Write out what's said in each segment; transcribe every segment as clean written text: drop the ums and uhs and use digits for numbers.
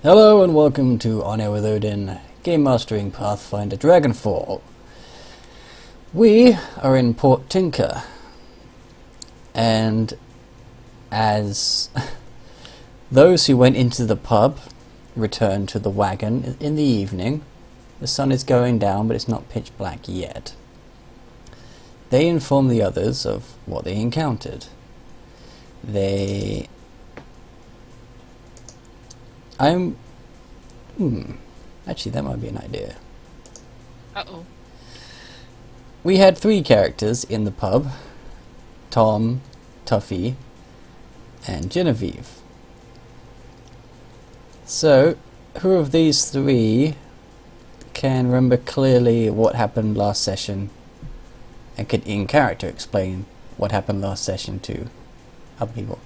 Hello and welcome to On Air with Odin, Gamemastering Pathfinder Dragonfall. We are in Port Tinker, and as those who went into the pub return to the wagon in the evening, the sun is going down but it's not pitch black yet. They inform the others of what they encountered. Actually, that might be an idea. Uh-oh. We had three characters in the pub. Tom, Tuffy, and Genevieve. So, who of these three can remember clearly what happened last session and could in character explain what happened last session to other people?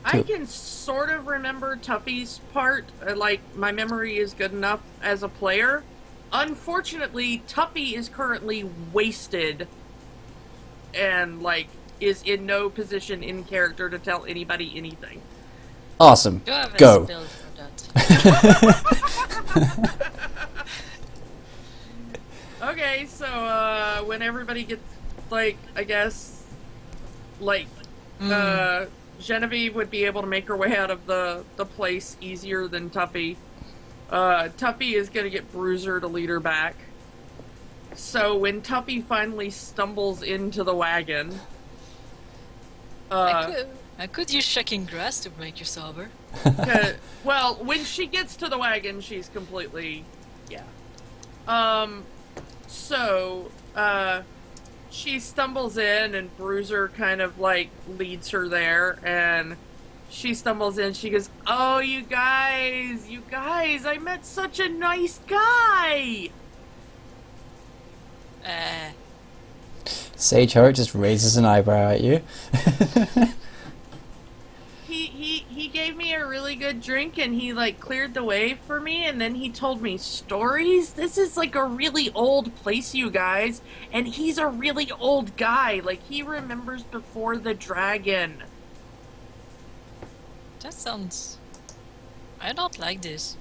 I can sort of remember Tuffy's part, like, my memory is good enough as a player. Unfortunately, Tuffy is currently wasted and, like, is in no position in character to tell anybody anything. Awesome. Do I have a Go. spell for that? Okay, so, when everybody gets, like, I guess, like, Genevieve would be able to make her way out of the place easier than Tuffy. Tuffy is going to get Bruiser to lead her back. So when Tuffy finally stumbles into the wagon... I could use shucking grass to make you sober. well, when she gets to the wagon, she's completely... yeah. She stumbles in, and Bruiser kind of, like, leads her there, and she stumbles in, she goes, "Oh, you guys, I met such a nice guy!" Sage Heart just raises an eyebrow at you. He gave me a really good drink, and he, like, cleared the way for me, and then he told me stories. This is, like, a really old place, you guys, and he's a really old guy. Like, he remembers before the dragon. That sounds... I don't like this.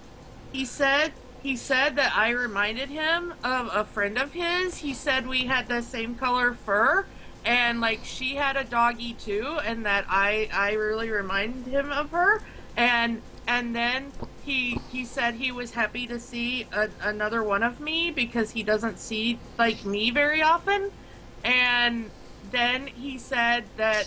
He said that I reminded him of a friend of his. He said we had the same color fur, and, like, she had a doggy too, and that I really reminded him of her. And then he said he was happy to see another one of me because he doesn't see, like, me very often. And then he said that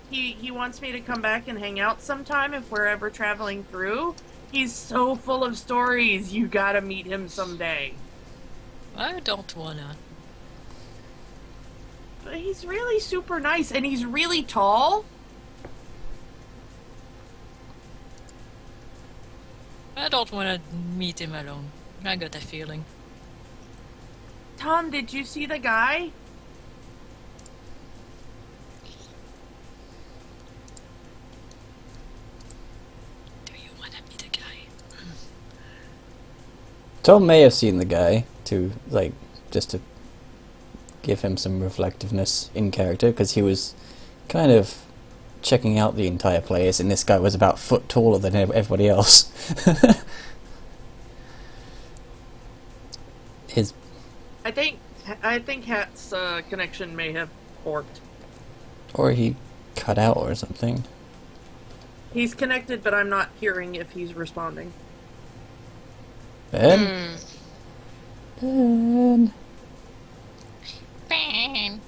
he wants me to come back and hang out sometime if we're ever traveling through. He's so full of stories. You gotta meet him someday. I don't wanna. But he's really super nice, and he's really tall. I don't wanna meet him alone. I got a feeling. Tom, did you see the guy? Do you wanna be the guy? Tom may have seen the guy just to give him some reflectiveness in character, because he was kind of checking out the entire place, and this guy was about a foot taller than everybody else. I think Hat's connection may have forked. Or he cut out or something. He's connected, but I'm not hearing if he's responding. Ben? Ben? Bang.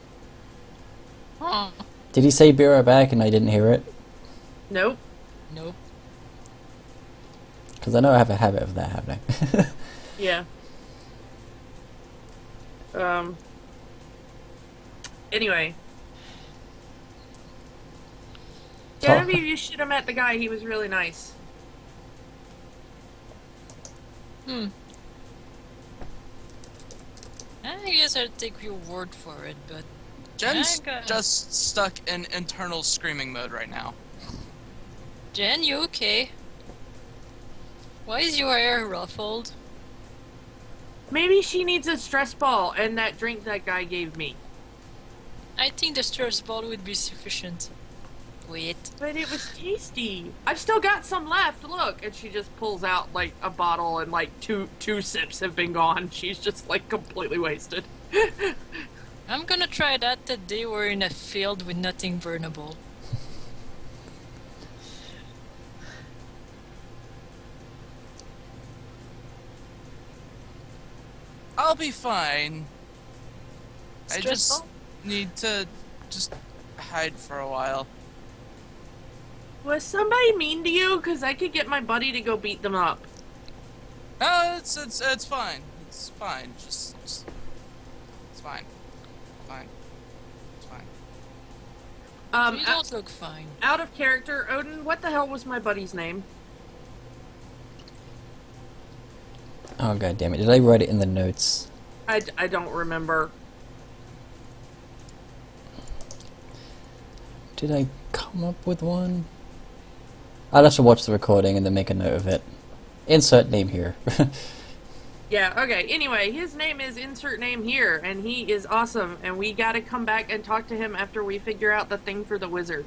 Oh. Did he say be right back and I didn't hear it? Nope. Nope. Because I know I have a habit of that happening. Yeah. Anyway. Genevieve, you should have met the guy. He was really nice. I guess I'll take your word for it, but... Jen's just stuck in internal screaming mode right now. Jen, you okay? Why is your hair ruffled? Maybe she needs a stress ball and that drink that guy gave me. I think the stress ball would be sufficient. Wait. But it was tasty. I've still got some left. Look, and she just pulls out like a bottle, and like two sips have been gone. She's just like completely wasted. I'm gonna try that the day we're in a field with nothing burnable. I'll be fine. I just Stressful? need to just hide for a while. Was somebody mean to you? Because I could get my buddy to go beat them up. No, it's fine. It's fine. Just it's fine. Fine. It's fine. You don't look fine. Out of character, Odin, what the hell was my buddy's name? Oh god damn it! Did I write it in the notes? I don't remember. Did I come up with one? I'll have to watch the recording and then make a note of it. Insert name here. Yeah, okay. Anyway, his name is insert name here, and he is awesome, and we gotta come back and talk to him after we figure out the thing for the wizard.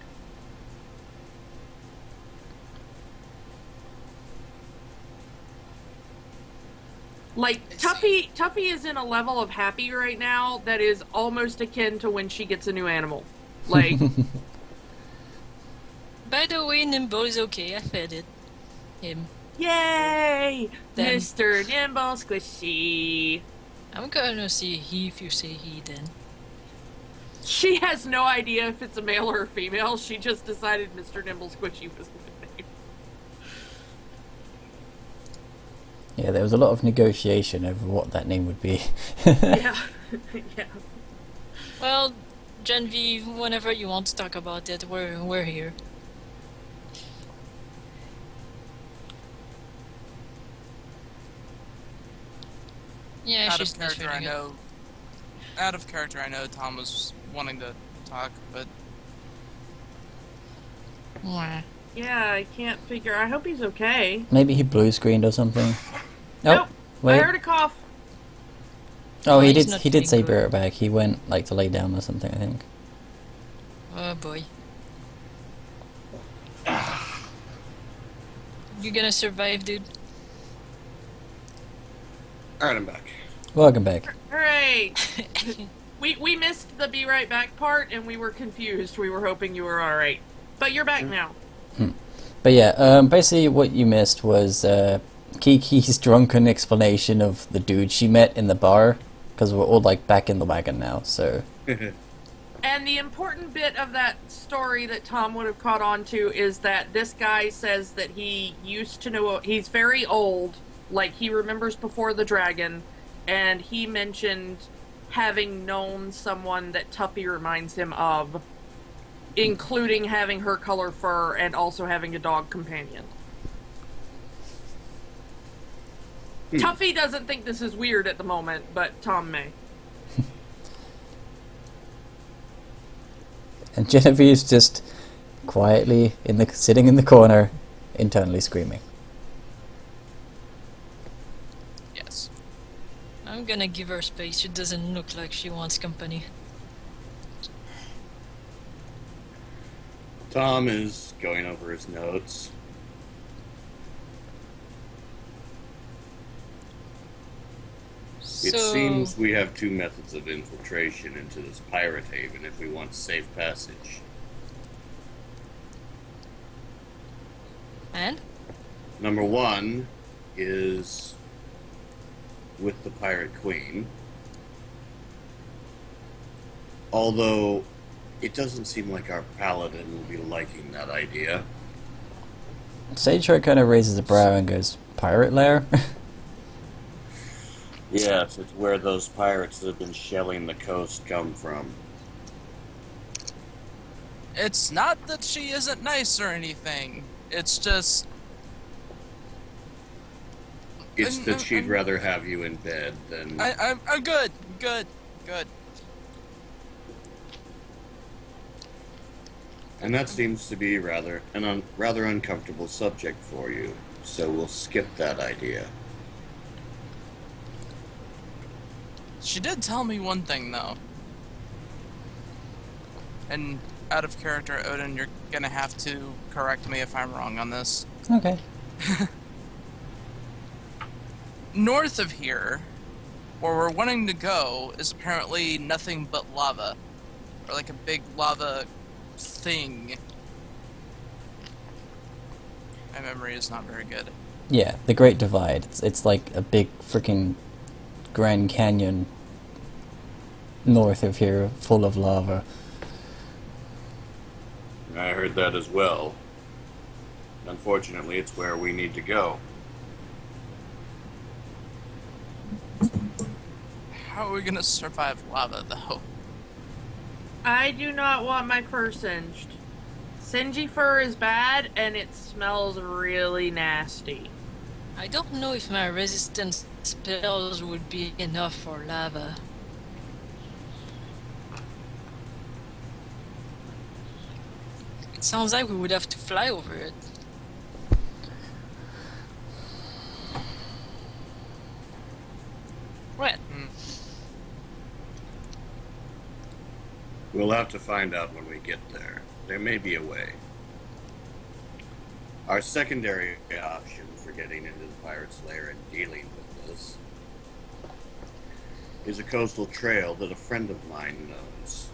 Like, Tuffy is in a level of happy right now that is almost akin to when she gets a new animal. Like, By the way, Nimble is okay. I fed it. Him. yay! Then- Mr. Nimble Squishy. I'm gonna say he if you say he then. She has no idea if it's a male or a female. She just decided Mr. Nimble Squishy was the name. Yeah, there was a lot of negotiation over what that name would be. Yeah. Yeah. Well, Genevieve, whenever you want to talk about it, we're here. Yeah, Out she's of not character, I feeling it. know. Out of character, I know Tom was wanting to talk, but Mwah. Yeah, I can't figure. I hope he's okay. Maybe he blue screened or something. Nope. Wait. I heard a cough. Oh, he he's did. not He did say feeling bear good. it back. He went like to lay down or something. I think. Oh boy. You gonna survive, dude? Alright, I'm back. Welcome back. Hooray! we missed the be right back part, and we were confused. We were hoping you were alright. But you're back now. But yeah, basically what you missed was Kiki's drunken explanation of the dude she met in the bar, because we're all like back in the wagon now. So And the important bit of that story that Tom would have caught on to is that this guy says that he used to know, he's very old, like he remembers before the dragon, and he mentioned having known someone that Tuffy reminds him of, including having her color fur and also having a dog companion. Tuffy doesn't think this is weird at the moment, but Tom may. and Genevieve's just quietly sitting in the corner, internally screaming. yes. I'm gonna give her space. She doesn't look like she wants company. Tom is going over his notes. It So, seems we have two methods of infiltration into this pirate haven if we want safe passage. and Number one is with the Pirate Queen. Although, it doesn't seem like our paladin will be liking that idea. Sagehart kind of raises a brow and goes, "Pirate lair?" Yes, it's where those pirates that have been shelling the coast come from. It's not that she isn't nice or anything. It's just It's I'm- that I'm- she'd I'm- rather have you in bed than... I'm good. And that seems to be rather uncomfortable subject for you, so we'll skip that idea. She did tell me one thing though, and out of character, Odin, you're gonna have to correct me if I'm wrong on this. Okay. North of here, where we're wanting to go, is apparently nothing but lava. Or like a big lava thing. My memory is not very good. Yeah, the Great Divide. It's like a big freaking Grand Canyon north of here, full of lava. I heard that as well. Unfortunately, it's where we need to go. How are we gonna survive lava, though? I do not want my fur singed. Singy fur is bad, and it smells really nasty. I don't know if my resistance spells would be enough for lava. It sounds like we would have to fly over it. What? We'll have to find out when we get there. There may be a way. Our secondary option for getting into the Pirate's Lair and dealing with this is a coastal trail that a friend of mine knows.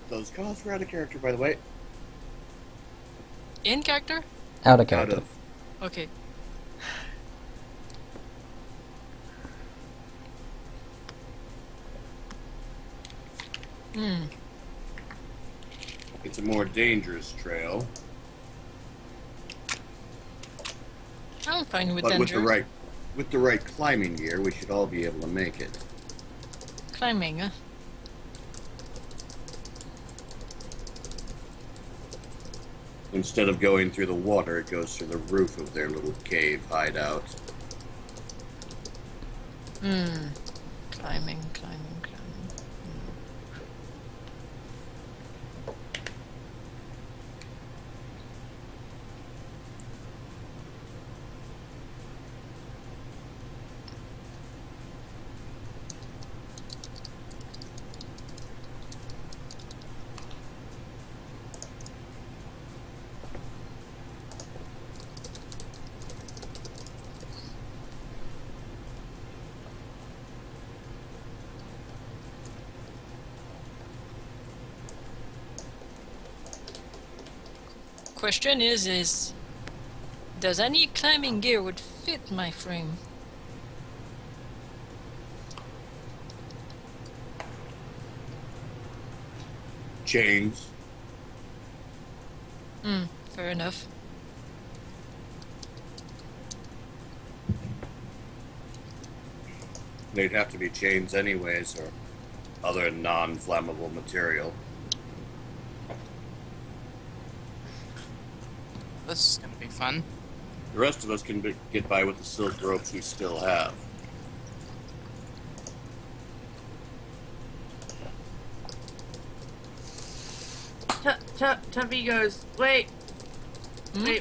Those calls were out of character, by the way. In character? Out of Out character. of. Okay. It's a more dangerous trail, I'm fine with but danger. with the right climbing gear, we should all be able to make it. Climbing, huh? Instead of going through the water, it goes through the roof of their little cave hideout. Climbing, climbing. Question is does any climbing gear would fit my frame? Chains. Fair enough. They'd have to be chains anyways, or other non-flammable material. This is gonna be fun. The rest of us can get by with the silk ropes we still have. Tuffy goes, wait,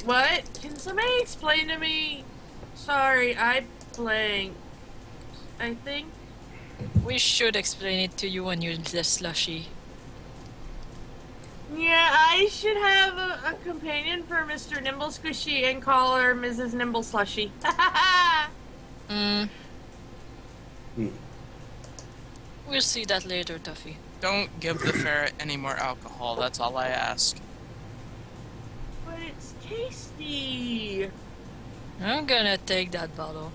what? Can somebody explain to me? Sorry, I blanked. I think. We should explain it to you when you're the slushy. Yeah, I should have a companion for Mr. Nimble Squishy and call her Mrs. Nimble Slushy. We'll see that later, Tuffy. Don't give the ferret any more alcohol, that's all I ask. But it's tasty. I'm gonna take that bottle.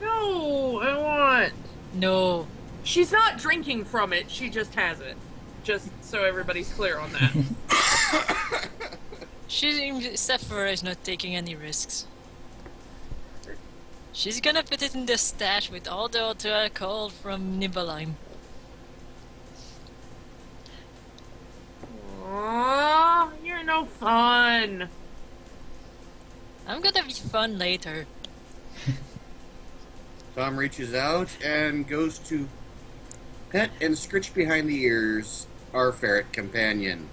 No, I want. No. She's not drinking from it, she just has it. Just so everybody's clear on that. Sephora is not taking any risks. She's gonna put it in the stash with all the other alcohol from Nibelheim. Aww, you're no fun. I'm gonna be fun later. Tom reaches out and goes to pet and scritch behind the ears our ferret companion.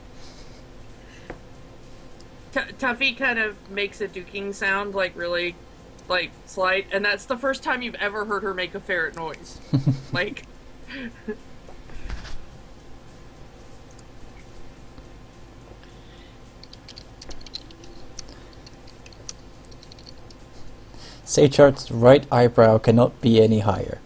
Tuffy kind of makes a duking sound, like really, like, slight, and that's the first time you've ever heard her make a ferret noise. Like... Saychart's right eyebrow cannot be any higher.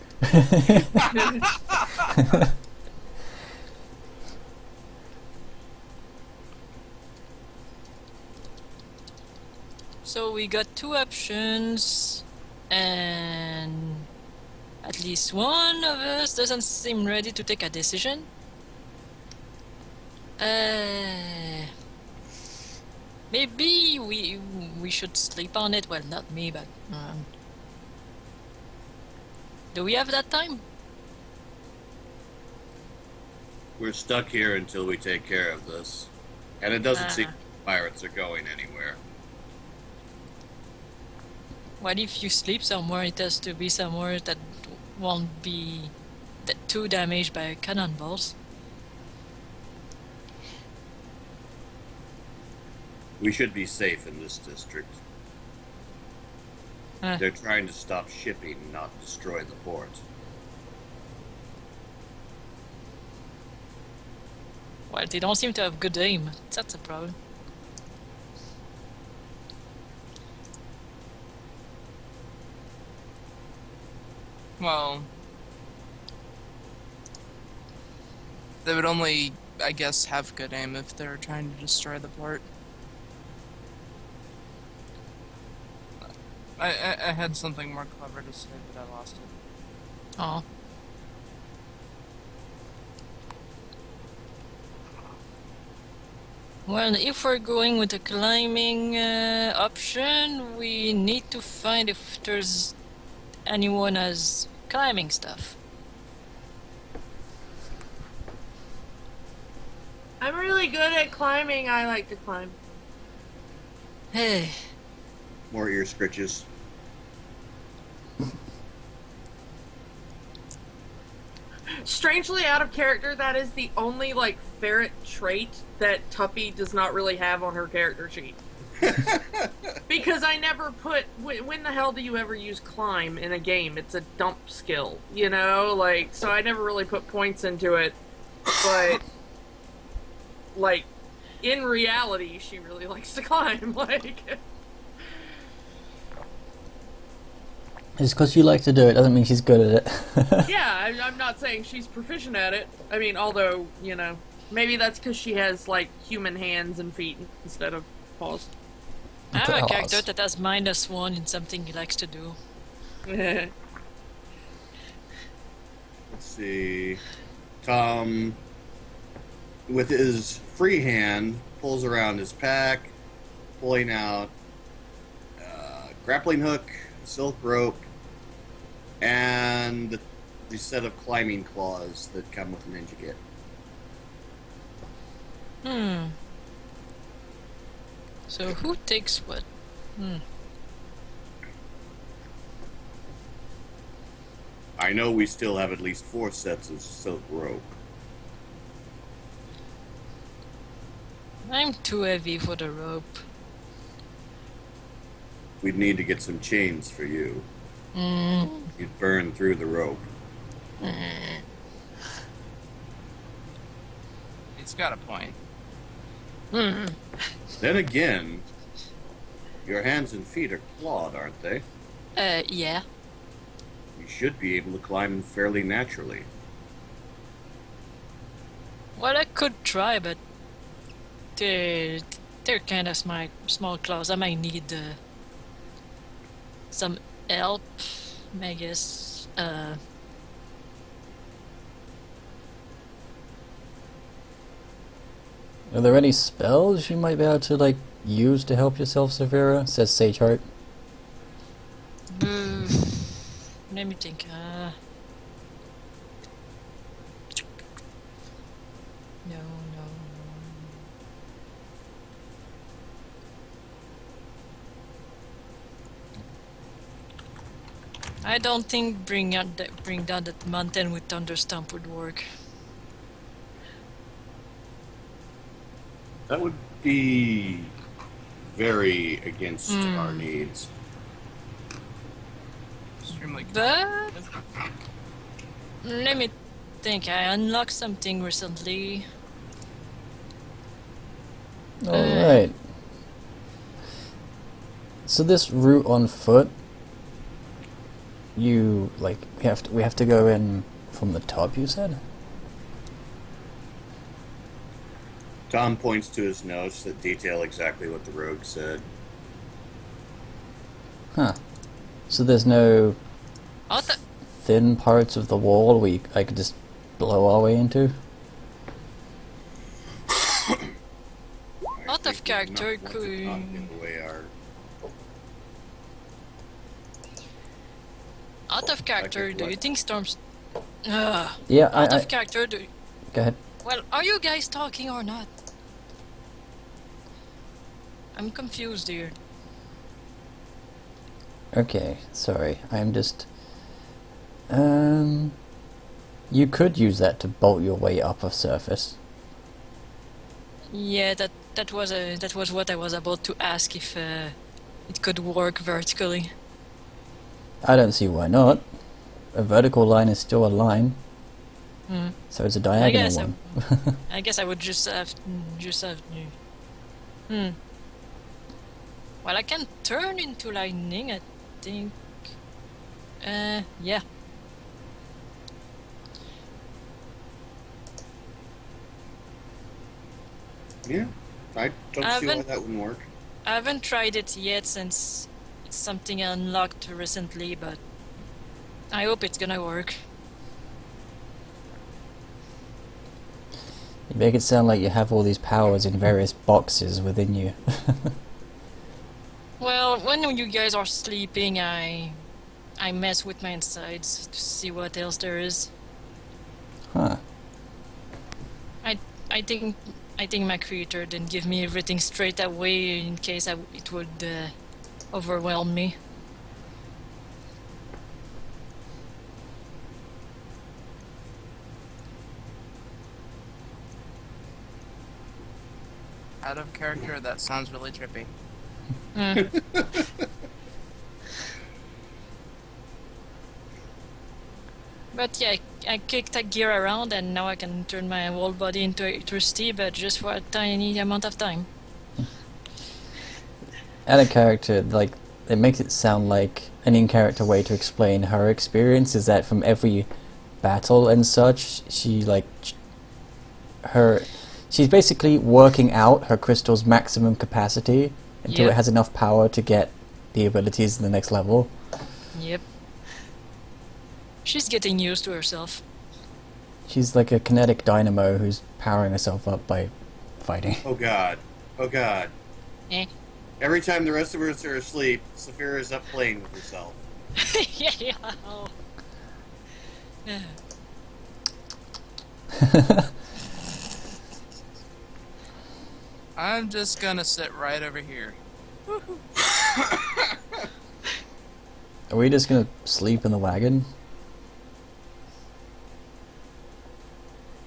So we got two options, and at least one of us doesn't seem ready to take a decision. Maybe we should sleep on it. Well, not me, but do we have that time? We're stuck here until we take care of this. And it doesn't seem pirates are going anywhere. What if you sleep somewhere? It has to be somewhere that won't be too damaged by cannonballs. We should be safe in this district. They're trying to stop shipping, not destroy the port. Well, they don't seem to have good aim. That's a problem. Well, they would only, I guess, have good aim if they were trying to destroy the port. I had something more clever to say, but I lost it. Oh. Well, if we're going with the climbing option, we need to find if there's anyone has climbing stuff. I'm really good at climbing. I like to climb. Hey. More ear scritches. Strangely out of character, that is the only, like, ferret trait that Tuppy does not really have on her character sheet. Because I never put... When the hell do you ever use climb in a game? It's a dump skill, you know? Like, so I never really put points into it. But, like, in reality, she really likes to climb. Like... Just because you like to do it doesn't mean she's good at it. Yeah, I'm not saying she's proficient at it. I mean, although, you know, maybe that's because she has, like, human hands and feet instead of paws. I have a character that has -1 in something he likes to do. Let's see. Tom, with his free hand, pulls around his pack, pulling out grappling hook, silk rope, and the set of climbing claws that come with the ninja kit. So who takes what? I know we still have at least 4 sets of silk rope. I'm too heavy for the rope. We'd need to get some chains for you. You'd burn through the rope. He's got a point. Then again, your hands and feet are clawed, aren't they? Yeah. You should be able to climb fairly naturally. Well, I could try, but they're kind of small claws. I might need some help, I guess. Are there any spells you might be able to, like, use to help yourself, Severa? Says Sagehart. Let me think. No. I don't think bring down that mountain with thunderstomp would work. That would be very against our needs. Extremely But let me think. I unlocked something recently. Alright. So this route on foot, we have to go in from the top, you said? Tom points to his notes that detail exactly what the rogue said. Huh. So there's no Oh, the- thin parts of the wall I could just blow our way into? Out of character, Not want to not give away our out of character, do you what? think storms? Yeah, Out of character, do. Go ahead. Well, are you guys talking or not? I'm confused here. Okay, sorry. I'm just... You could use that to bolt your way up a surface. Yeah, that was what I was about to ask if it could work vertically. I don't see why not. A vertical line is still a line, Hmm. so it's a I diagonal guess one. I guess I would just have. Hmm. Well, I can turn into lightning, I think. Yeah. Yeah, I don't I see why haven't- that wouldn't work. I haven't tried it yet since it's something I unlocked recently, but I hope it's gonna work. You make it sound like you have all these powers in various boxes within you. Well, when you guys are sleeping, I mess with my insides to see what else there is. Huh. I think my creator didn't give me everything straight away in case it would overwhelm me. out of character. That sounds really trippy. Mm. But yeah, I kicked that gear around and now I can turn my whole body into electricity, but just for a tiny amount of time. Add a character, like, it makes it sound like an in-character way to explain her experience is that from every battle and such, she's basically working out her crystal's maximum capacity until Yep. it has enough power to get the abilities in the next level. Yep. She's getting used to herself. She's like a kinetic dynamo who's powering herself up by fighting. Oh god. Oh god. Eh. Every time the rest of us are asleep, Saphira's up playing with herself. Yeah. Oh. Yeah. I'm just gonna sit right over here. Are we just gonna sleep in the wagon?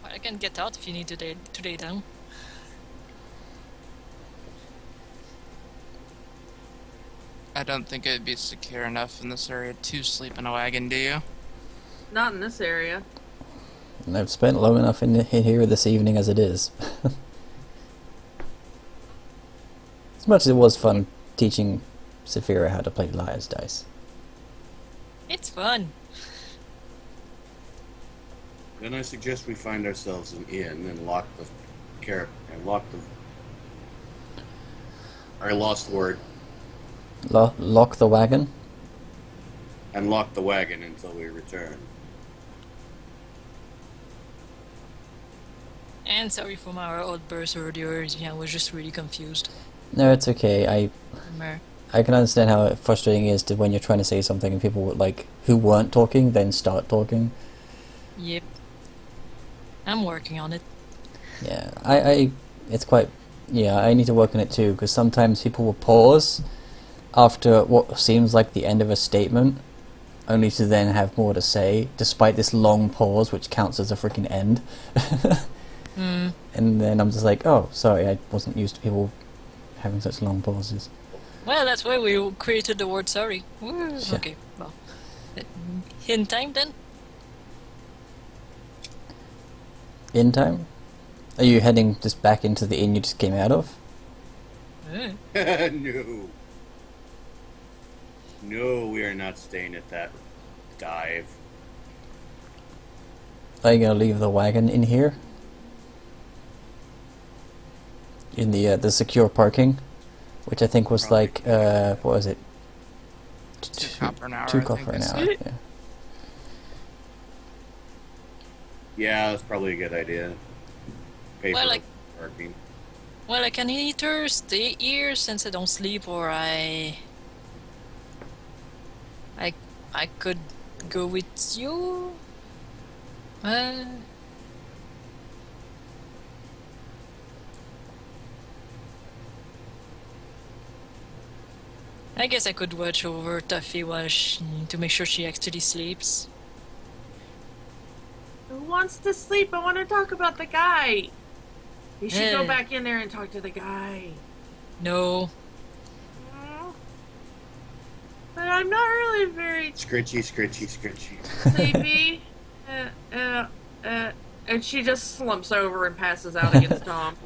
Well, I can get out if you need to lay down. I don't think it'd be secure enough in this area to sleep in a wagon, do you? Not in this area. And I've spent long enough in here this evening as it is. As much as it was fun teaching Saphira how to play Liar's Dice. It's fun. Then I suggest we find ourselves an inn and lock the I lost the word. Lock the wagon? And lock the wagon until we return. And sorry for my outburst earlier. Yeah, I was just really confused. No, it's okay. Mer- I can understand how frustrating it is to when you're trying to say something and people who weren't talking then start talking. Yep. I'm working on it. Yeah, it's quite, yeah, I need to work on it too, because sometimes people will pause after what seems like the end of a statement, only to then have more to say, despite this long pause, which counts as a freaking end. Hmm. And then I'm just like, oh, sorry, I wasn't used to people having such long pauses. Well, that's why we created the word sorry. Woo. Sure. Okay, well. In time then? In time? Are you heading just back into the inn you just came out of? No. No, we are not staying at that dive. Are you gonna leave the wagon in here? In the secure parking? Which I think was Probably. like, what was it? 2 copper an hour. Two I copper think an they hour, said. yeah. Yeah, that's probably a good idea. Pay Well, for like- parking. Well, I can either stay here since I don't sleep, or I could go with you. I guess I could watch over Tuffy to make sure she actually sleeps. Who wants to sleep? I want to talk about the guy. You should go Eh. back in there and talk to the guy. No. Mm. But I'm not really very Scritchy, scritchy, scritchy. sleepy. And she just slumps over and passes out against Tom.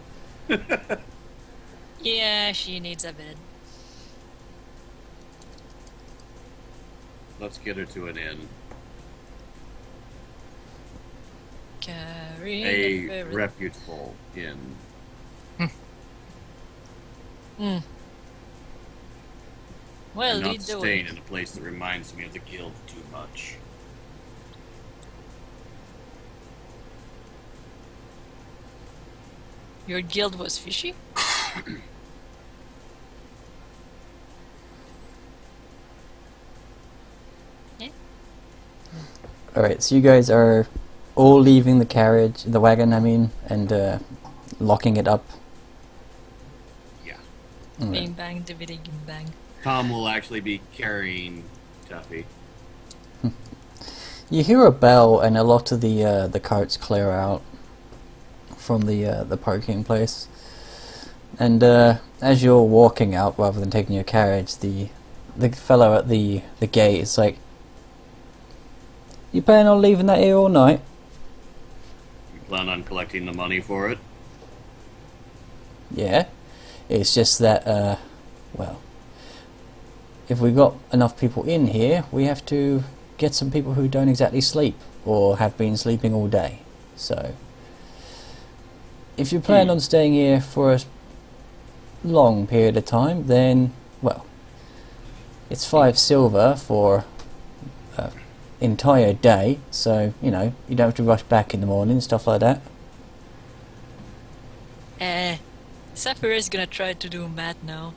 Yeah, she needs a bed. Let's get her to an inn. Carry the A ferret. reputable inn. Well, I'm not lead the way. staying in a place that reminds me of the guild too much. Your guild was fishy? Alright, so you guys are all leaving the carriage, the wagon, I mean, and locking it up. Yeah. Alright. Bing bang, dividing bang. Tom will actually be carrying Tuffy. You hear a bell, and a lot of the carts clear out from the parking place. And as you're walking out, rather than taking your carriage, the fellow at the gate is like, "You planning on leaving that here all night?" You plan on collecting the money for it? Yeah. It's just that, well, if we got enough people in here, we have to get some people who don't exactly sleep or have been sleeping all day. So, if you plan on staying here for a long period of time, then, well, it's 5 silver for an entire day, so, you know, you don't have to rush back in the morning, stuff like that. Sapphire is gonna try to do math now.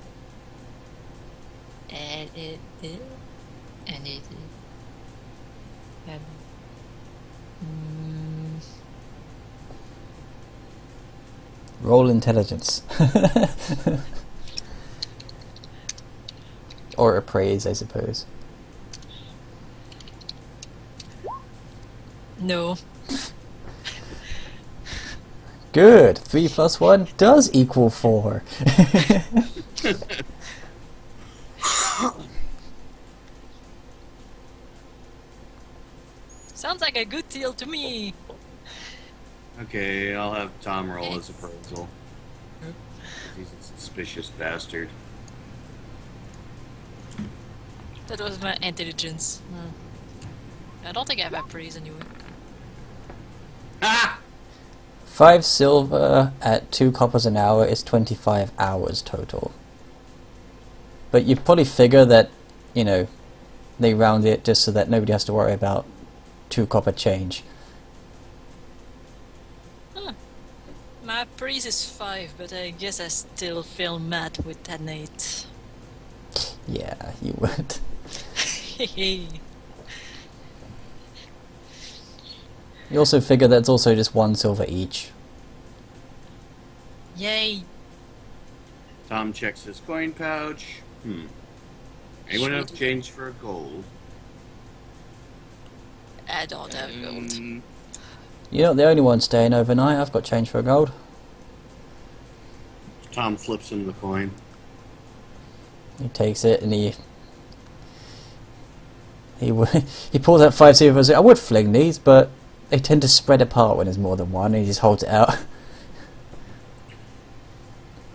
Roll intelligence. Or appraise, I suppose. No. Good. 3 plus 1 does equal 4. Sounds like a good deal to me. Okay, I'll have Tom roll his appraisal. He's a suspicious bastard. That was my intelligence. I don't think I have appraise anyway. Ah! 5 silver at 2 coppers an hour is 25 hours total. But you probably figure that, you know, they round it just so that nobody has to worry about 2 copper change. My appraise is 5, but I guess I still feel mad with an 8. Yeah, you would. Hehe. You also figure that's also just 1 silver each. Yay. Tom checks his coin pouch. Anyone have change for gold? I don't have gold. You're not the only one staying overnight. I've got change for gold. Tom flips him the coin. He takes it and he He pulls out 5 silvers. I would fling these, but they tend to spread apart when there's more than one, and he just holds it out.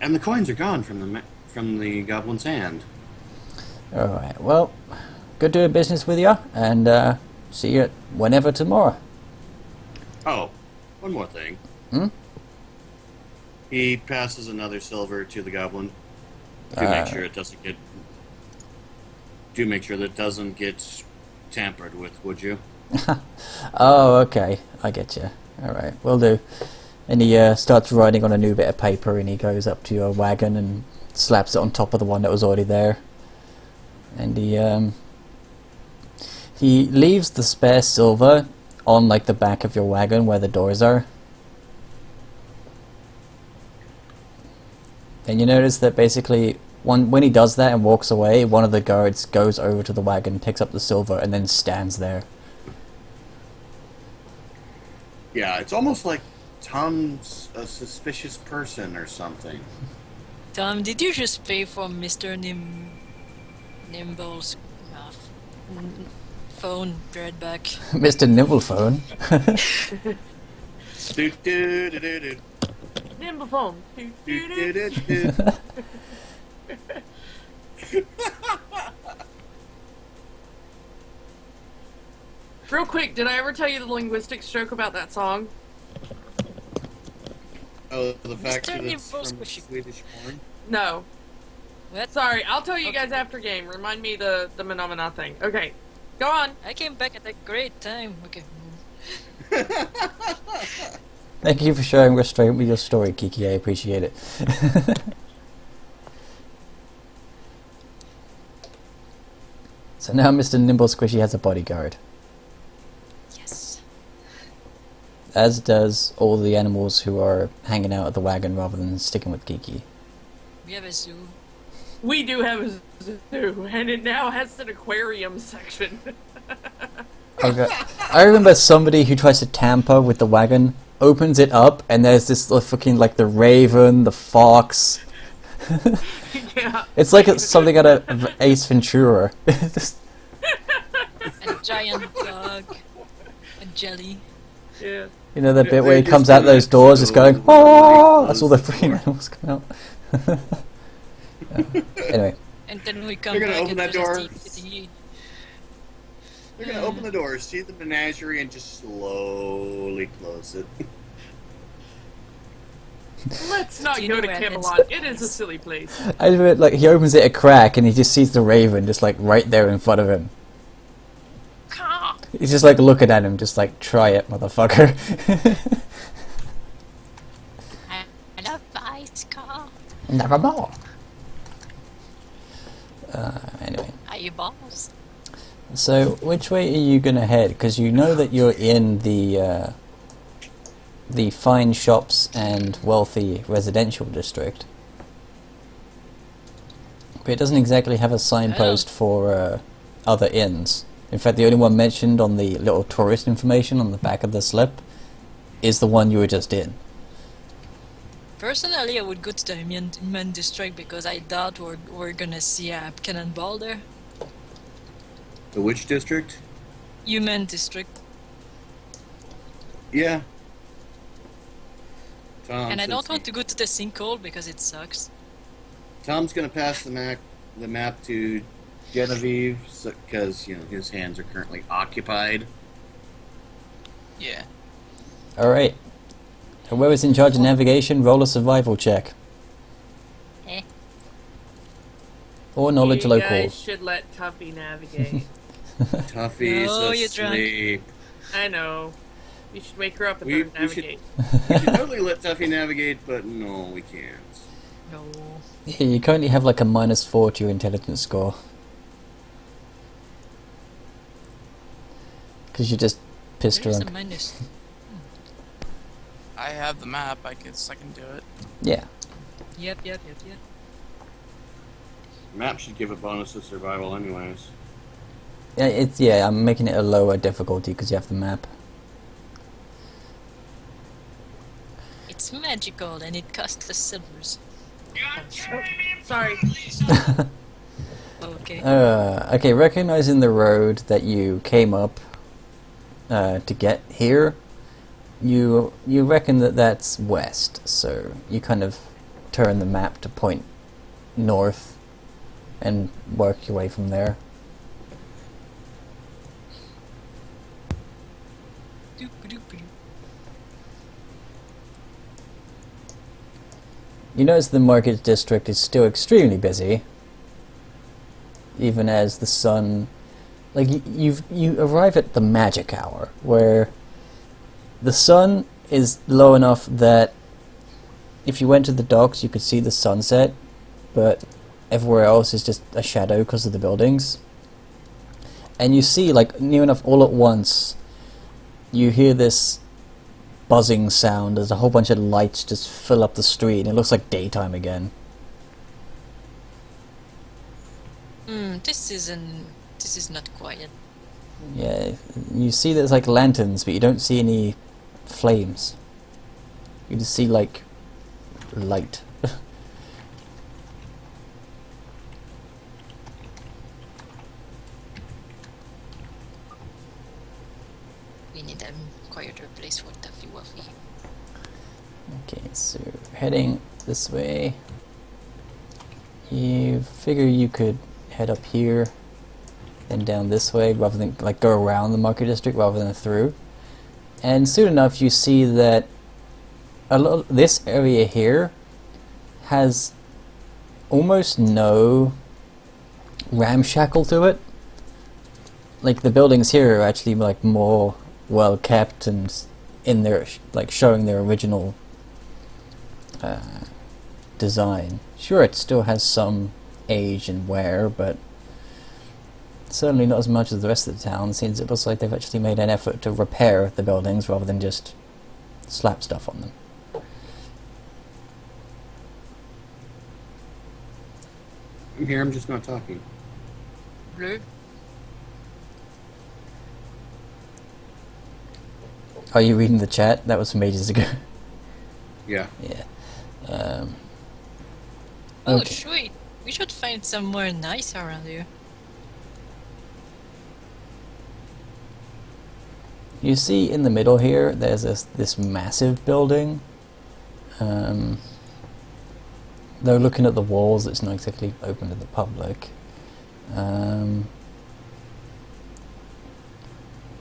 And the coins are gone from the goblin's hand. Alright, well, good doing business with you, and see you whenever tomorrow. Oh, one more thing. Hmm? He passes another silver to the goblin. To make sure it doesn't get... Do make sure that it doesn't get tampered with, would you? Oh, okay. I get you. Alright, will do. And he starts writing on a new bit of paper, and he goes up to your wagon and slaps it on top of the one that was already there. And he leaves the spare silver on like the back of your wagon where the doors are. And you notice that basically when he does that and walks away, one of the guards goes over to the wagon, picks up the silver, and then stands there. Yeah, it's almost like Tom's a suspicious person or something. Tom, did you just pay for Mr. Nimble's phone dreadback? Mr. Nimblephone. Do, do, do, do, do. Nimble phone. Do, do, do, do. Real quick, did I ever tell you the linguistics joke about that song? Oh, the fact Mr. that it's Nimble's from squishy. Swedish corn? No. What? Sorry, I'll tell you guys after game. Remind me the phenomena thing. Okay, go on. I came back at a great time. Okay. Thank you for sharing restraint with your story, Kiki. I appreciate it. So now Mr. Nimble Squishy has a bodyguard. Yes. As does all the animals who are hanging out at the wagon rather than sticking with Kiki. We have a zoo. We do have a zoo, and it now has an aquarium section. Okay. I remember somebody who tries to tamper with the wagon, opens it up, and there's this fucking, like, the raven, the fox. Yeah. It's like it's something out of Ace Ventura. Just- A giant dog. A jelly. Yeah. you know, the Yeah, bit where they he just comes do out those it doors, just going, so oh! like That's all the this. freaking animals come out. Anyway. And then we come They're gonna back open and that there's door. a Steve. They're gonna open the door, see the menagerie, and just slowly close it. Let's not Do you go know to where Camelot. It is a silly place. I remember, like, he opens it a crack and he just sees the raven just, like, right there in front of him. Caw. He's just, like, looking at him, just like, try it, motherfucker. I love ice car. Never more. Anyway. Are you balls? So, which way are you gonna head? Because you know that you're in the fine shops and wealthy residential district. But it doesn't exactly have a signpost for other inns. In fact, the only one mentioned on the little tourist information on the back of the slip is the one you were just in. Personally, I would go to the Human District because I doubt we're gonna see a cannonball there. The which district? Human District. Yeah. Tom, And I since don't want to go to the sinkhole because it sucks. Tom's gonna pass the map to Genevieve because his hands are currently occupied. Yeah. Alright. Whoever's in charge of navigation, roll a survival check. Eh. Or knowledge you local. guys should let Tuffy navigate. Tuffy's No, you're drunk. asleep. I know. You should wake her up and We- let her we should- navigate. We should totally let Tuffy navigate, but no, we can't. No. Yeah, you currently have like a -4 to your intelligence score. Because you're just pissed There's a drunk. minus. I have the map. I guess I can do it. Yeah. Yep. Map should give a bonus to survival, anyways. Yeah, I'm making it a lower difficulty because you have the map. It's magical and it costs us silvers. Sorry. Oh, Oh, okay. Okay, recognizing the road that you came up to get here, you reckon that that's west, so you kind of turn the map to point north and work your way from there. You notice the market district is still extremely busy, even as the sun, like you arrive at the magic hour where the sun is low enough that if you went to the docks you could see the sunset, but everywhere else is just a shadow because of the buildings. And you see, like, near enough all at once, you hear this buzzing sound as a whole bunch of lights just fill up the street, and it looks like daytime again. This is not quiet. Yeah, you see there's like lanterns, but you don't see any flames. You just see like light. We need a quieter place for Tuffy Wuffy. Okay, so heading this way. You figure you could head up here, then down this way, rather than like go around the market district rather than through. And soon enough, you see that this area here has almost no ramshackle to it. Like the buildings here are actually like more well kept and in their like showing their original design. Sure, it still has some age and wear, but certainly not as much as the rest of the town, since it looks like they've actually made an effort to repair the buildings rather than just slap stuff on them. I'm here, I'm just not talking. Blue? Are you reading the chat? That was from ages ago. Yeah. Yeah. Oh, Okay. sweet. We should find somewhere nice around here. You see in the middle here, there's this massive building. Though looking at the walls, it's not exactly open to the public.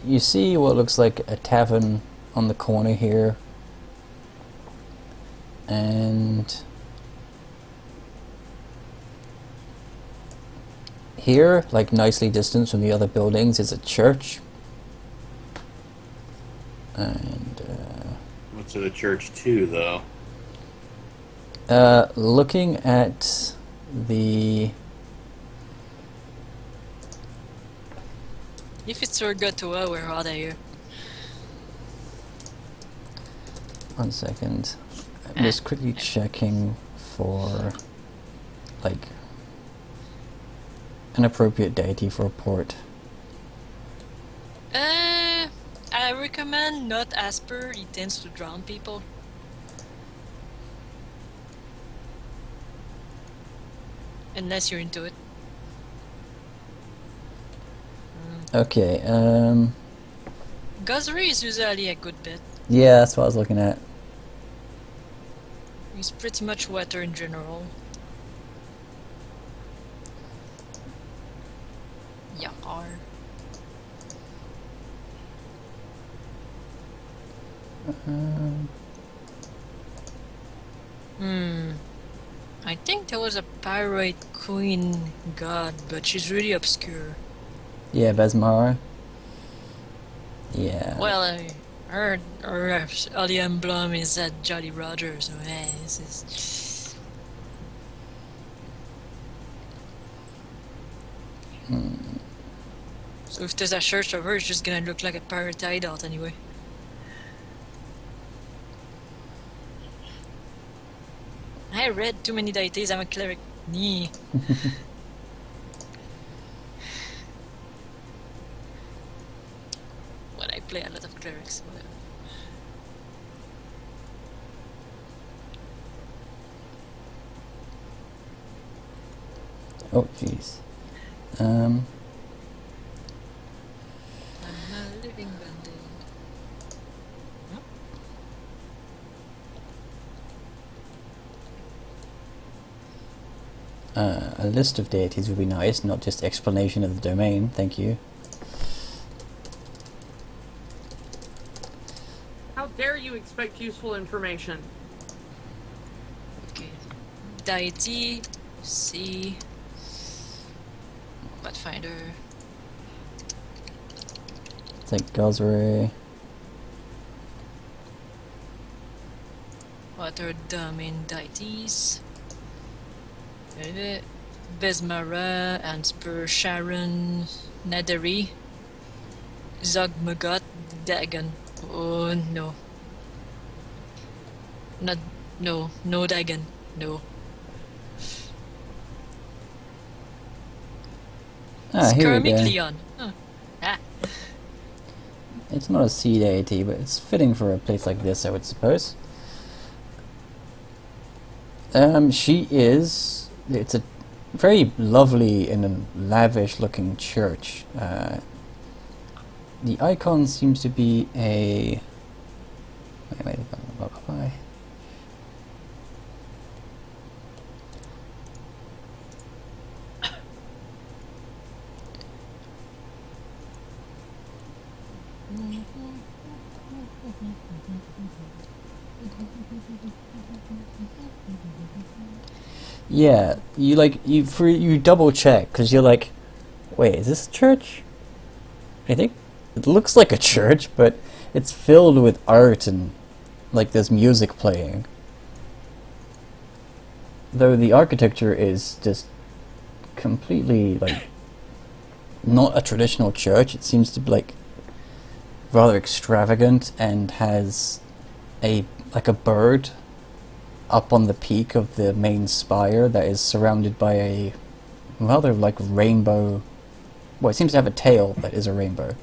You see what looks like a tavern on the corner here. And here, like nicely distanced from the other buildings, is a church. And What's at a church too, though? looking at the If it's Urgatua, we're out of here. one second, I'm just quickly checking for like an appropriate deity for a port. I recommend not Asper. He tends to drown people. Unless you're into it. Okay, Guzri is usually a good bet. yeah, that's what I was looking at. He's pretty much water in general. Yar. I think there was a pirate queen god, but she's really obscure. Yeah, Besmara. Yeah. Well, her early emblem is that Jolly Roger, so hey, this is... So if there's a church of her, it's just gonna look like a pirate hideout anyway. I read too many deities, I'm a cleric. Nee. Well, I play a lot of clerics, whatever. Oh, jeez. Um, I'm a living band-aid. a list of deities would be nice, not just explanation of the domain. Thank you. How dare you expect useful information? Okay. Deity, C. Pathfinder. Take Gosray. What are the main deities? Besmara, Anspur, Sharon, Nederi, Zogmagot, Dagon. Oh no. No Dagon. No. Ah, here we go. Skirmicleon. Huh. Ah. It's not a sea deity, but it's fitting for a place like this, I would suppose. She is... It's a very lovely and a lavish-looking church. The icon seems to be a... Wait. Yeah, you double check because you're like, wait, is this a church? I think it looks like a church, but it's filled with art and like there's music playing. Though the architecture is just completely like not a traditional church. It seems to be like rather extravagant and has a bird up on the peak of the main spire that is surrounded by a rather like rainbow. Well, it seems to have a tail that is a rainbow.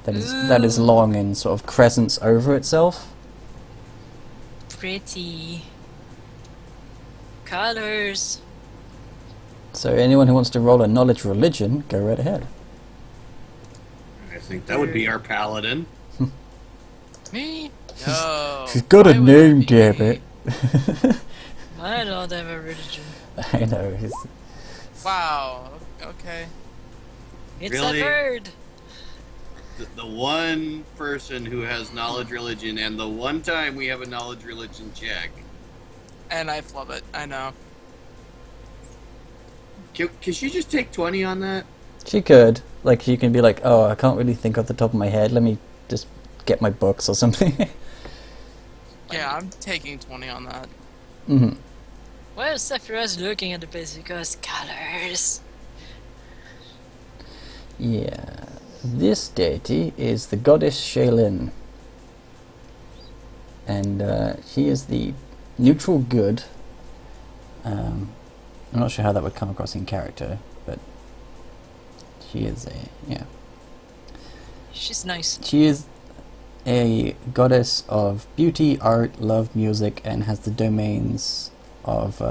That is long and sort of crescents over itself. Pretty. Colors. So anyone who wants to roll a knowledge religion, go right ahead. I think that would be our paladin. Me? No. She's got a Why would name, it be damn me? it. I don't have a religion. I know. Wow. Okay. It's Really? a bird. The one person who has knowledge religion, and the one time we have a knowledge religion check. And I flub it. I know. Can she just take 20 on that? She could. Like, she can be like, oh, I can't really think off the top of my head. Let me just get my books or something. Yeah, I'm taking 20 on that. Mm-hmm. Well, Sephiroth's looking at the place because colors. Yeah. This deity is the goddess Shaylin. And she is the neutral good. I'm not sure how that would come across in character, but she is yeah. She's nice. She is a goddess of beauty, art, love, music, and has the domains of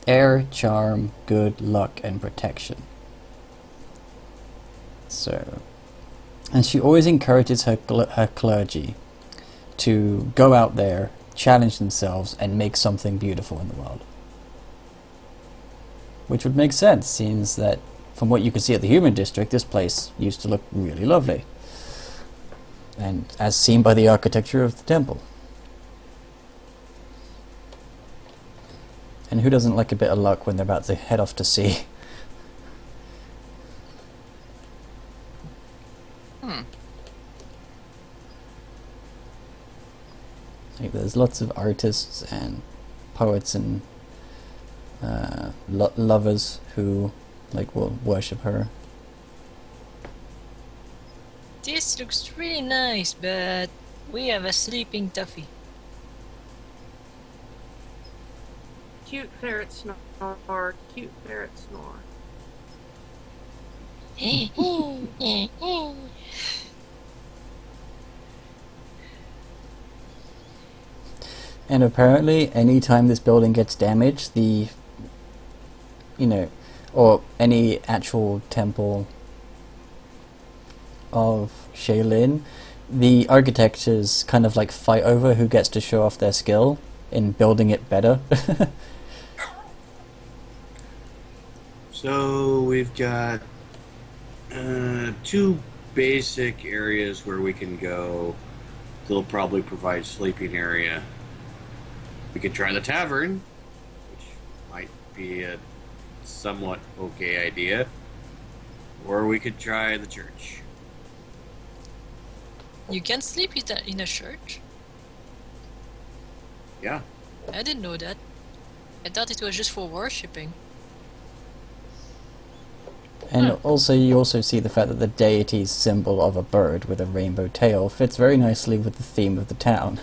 air, charm, good, luck, and protection. So, and she always encourages her clergy to go out there, challenge themselves, and make something beautiful in the world. Which would make sense, since that from what you can see at the Human District, this place used to look really lovely. And as seen by the architecture of the temple. And who doesn't like a bit of luck when they're about to head off to sea? Like, there's lots of artists and poets and lovers who will worship her. This looks really nice, but we have a sleeping Tuffy. Cute ferret snore. Cute ferret snore. And apparently, anytime this building gets damaged, or any actual temple of Shaolin, the architects kind of like fight over who gets to show off their skill in building it better. So we've got 2 basic areas where we can go. They'll probably provide sleeping area. We can try the tavern, which might be a somewhat okay idea. Or we could try the church. You can sleep in a church? Yeah. I didn't know that. I thought it was just for worshipping. And also, you also see the fact that the deity's symbol of a bird with a rainbow tail fits very nicely with the theme of the town.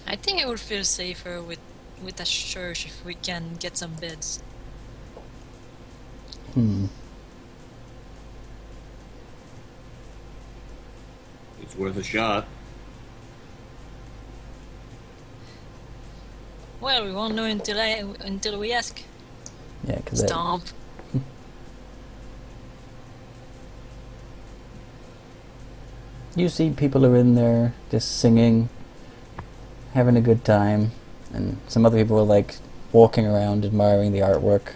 I think I would feel safer with a church if we can get some beds. It's worth a shot. Well, we won't know until we ask. Yeah, because Stomp. you see people are in there just singing, having a good time, and some other people are like walking around admiring the artwork.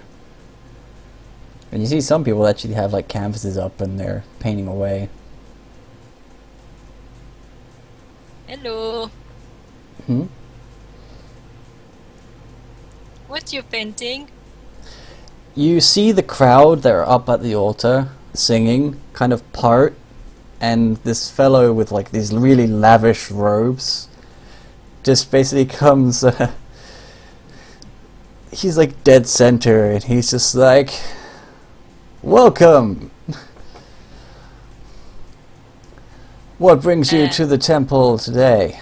And you see some people actually have like canvases up and they're painting away. Hello. Hmm? What you painting? You see the crowd that are up at the altar singing kind of part, and this fellow with like these really lavish robes just basically comes, he's like dead center, and he's just like, welcome! What brings you to the temple today?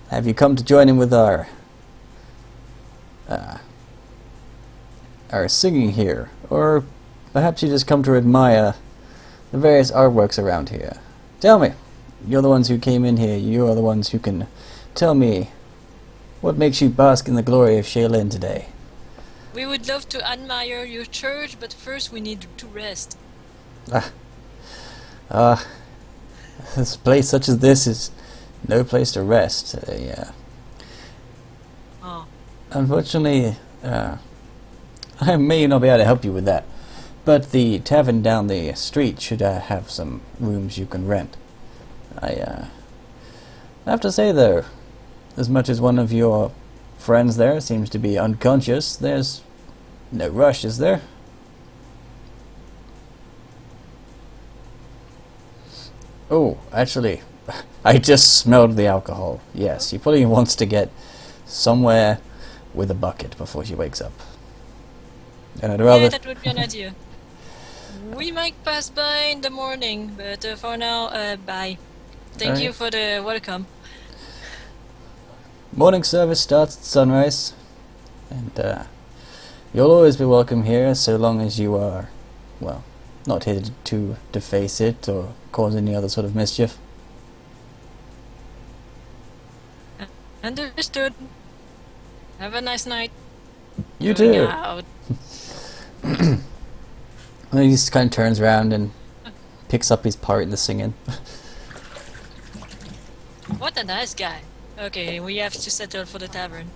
Have you come to join in with our singing here? Or perhaps you just come to admire the various artworks around here? Tell me, you're the ones who came in here, you are the ones who can tell me what makes you bask in the glory of Shaolin today. We would love to admire your church, but first we need to rest. This place such as this is no place to rest. Yeah. Oh. Unfortunately, I may not be able to help you with that, but the tavern down the street should have some rooms you can rent. I have to say though, as much as one of your friends there seems to be unconscious, there's no rush, is there? Oh, actually, I just smelled the alcohol. Yes, he probably wants to get somewhere with a bucket before she wakes up. And I'd rather... Yeah, that would be an idea. We might pass by in the morning, but for now, bye. Thank you for the welcome. Morning service starts at sunrise, and you'll always be welcome here so long as you are, well, not here to deface it or cause any other sort of mischief. Understood. Have a nice night. You Going too. out. And he just kind of turns around and picks up his part in the singing. What a nice guy. Okay, we have to settle for the tavern.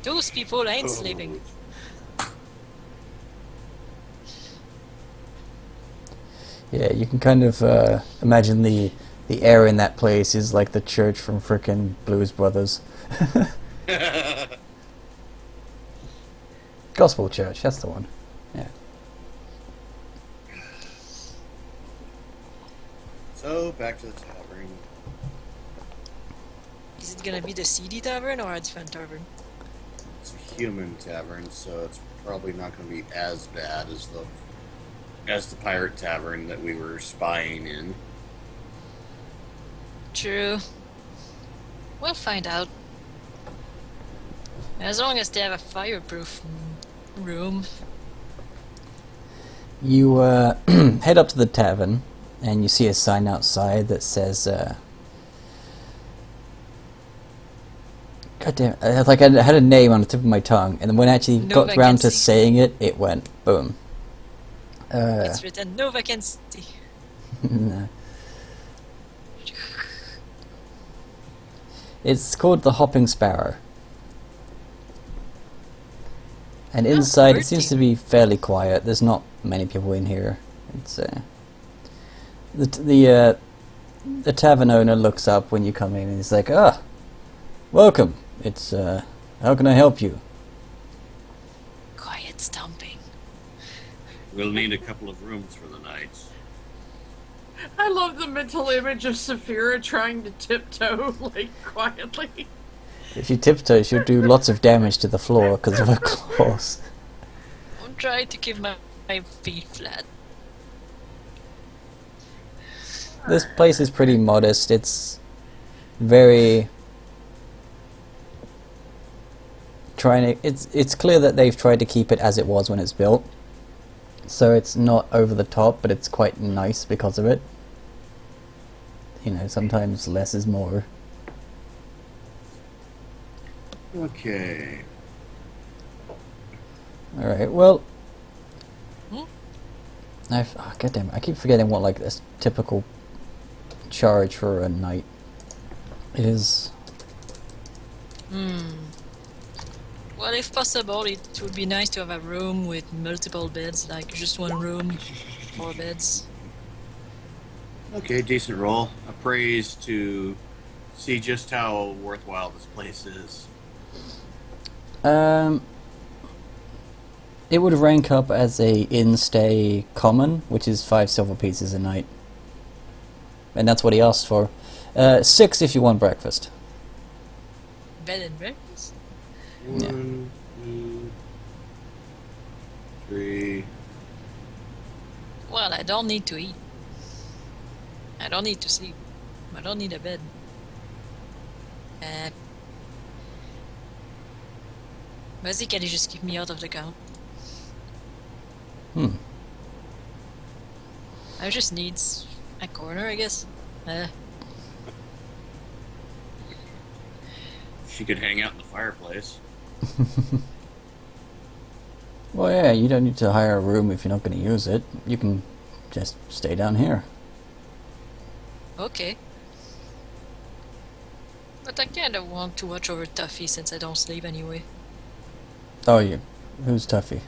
Those people ain't sleeping. Yeah, you can kind of imagine the air in that place is like the church from frickin' Blues Brothers. Gospel Church, that's the one. Yeah. So, back to the tavern. Is it gonna be the seedy tavern or a different tavern? It's a human tavern, so it's probably not going to be as bad as the pirate tavern that we were spying in. True. We'll find out. As long as they have a fireproof room. You head up to the tavern, and you see a sign outside that says, God damn it. I had a name on the tip of my tongue, and then when I actually No got around to vacancy. saying it, it went boom. It's written no vacancy. No. It's called the Hopping Sparrow. And inside it seems to be fairly quiet. There's not many people in here. It's the tavern owner looks up when you come in and he's like, "Ah, welcome. It's how can I help you?" Quiet stomping. We'll need a couple of rooms for the night. I love the mental image of Saphira trying to tiptoe, like, quietly. If you tiptoe, she'll do lots of damage to the floor because of her claws. I'm trying to keep my feet flat. This place is pretty modest. It's very it's clear that they've tried to keep it as it was when it's built. So it's not over the top, but it's quite nice because of it. You know, sometimes less is more. Okay. Alright, well... Hmm? Goddamn, I keep forgetting what, like, this typical charge for a night is. Well, if possible, it would be nice to have a room with multiple beds, like just one room, 4 beds. Okay, decent roll. Appraise to see just how worthwhile this place is. It would rank up as a in-stay common, which is 5 silver pieces a night. And that's what he asked for. 6 if you want breakfast. Bed and breakfast? 1, 2, 3. Well, I don't need to eat. I don't need to sleep. I don't need a bed. Mazi, can you just keep me out of the count? I just need a corner, I guess. She could hang out in the fireplace. Well, yeah, you don't need to hire a room if you're not going to use it. You can just stay down here. Okay. But I kinda want to watch over Tuffy since I don't sleep anyway. Oh, who's Tuffy?